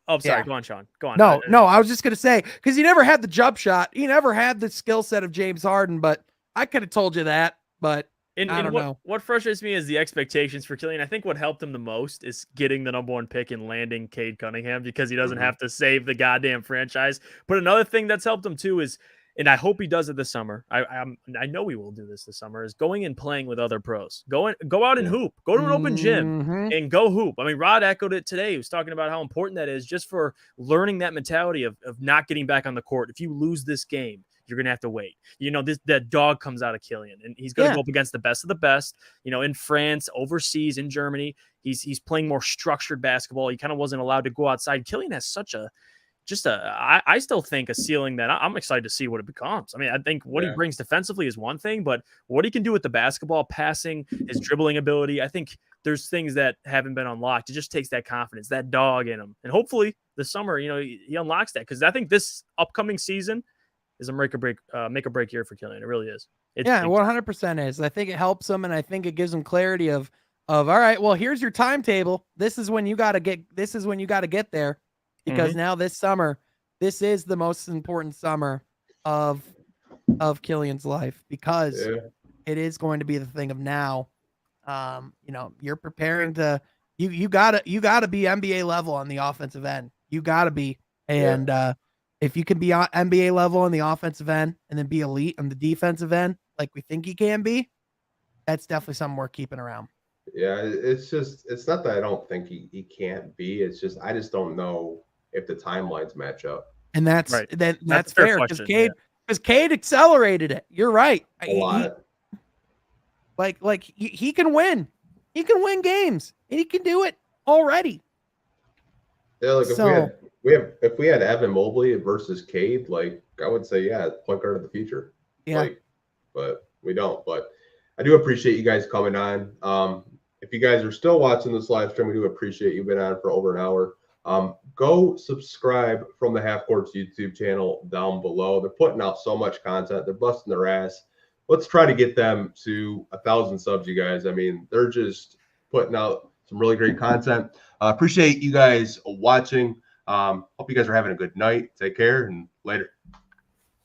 B: Oh, sorry. Go on, Sean. Go on.
C: No, I was just gonna say because he never had the jump shot. He never had the skill set of James Harden, but I could have told you that. But I don't know.
B: What frustrates me is the expectations for Killian. I think what helped him the most is getting the number one pick and landing Cade Cunningham because he doesn't have to save the goddamn franchise. But another thing that's helped him too is, and I hope he does it this summer. I know he will do this summer. Is going and playing with other pros. Go out and hoop. Go to an open gym and go hoop. I mean, Rod echoed it today. He was talking about how important that is just for learning that mentality of not getting back on the court. If you lose this game, you're gonna have to wait. That dog comes out of Killian, and he's gonna go up against the best of the best. In France, overseas, in Germany, he's playing more structured basketball. He kind of wasn't allowed to go outside. Killian has such I still think a ceiling that I'm excited to see what it becomes. I mean, I think what he brings defensively is one thing, but what he can do with the basketball, passing, his dribbling ability, I think there's things that haven't been unlocked. It just takes that confidence, that dog in him. And hopefully this summer, he unlocks that because I think this upcoming season is a make or break year for Killian. It really is.
C: 100% is. I think it helps him, and I think it gives him clarity of all right, well, here's your timetable. This is when you got to get there. Because now this summer, this is the most important summer of Killian's life because it is going to be the thing of now. You're preparing to you gotta be NBA level on the offensive end. You gotta be, and if you can be on NBA level on the offensive end and then be elite on the defensive end, like we think he can be, that's definitely something we're keeping around.
A: Yeah, it's not that I don't think he can't be. It's just I just don't know if the timelines match up.
C: And that's
B: Right.
C: that's
B: a fair
C: fair because
B: question,
C: Cade accelerated it. You're right.
A: A lot.
C: He can win. He can win games, and he can do it already.
A: Yeah, like if we had Evan Mobley versus Cade, like I would say, yeah, point guard of the future.
C: Yeah.
A: Like, but we don't. But I do appreciate you guys coming on. If you guys are still watching this live stream, we do appreciate you've been on for over an hour. Go subscribe from the Half Court's YouTube channel down below. They're putting out so much content. They're busting their ass. Let's try to get them to 1,000 subs, you guys. I mean, they're just putting out some really great content. Appreciate you guys watching. Hope you guys are having a good night. Take care and later.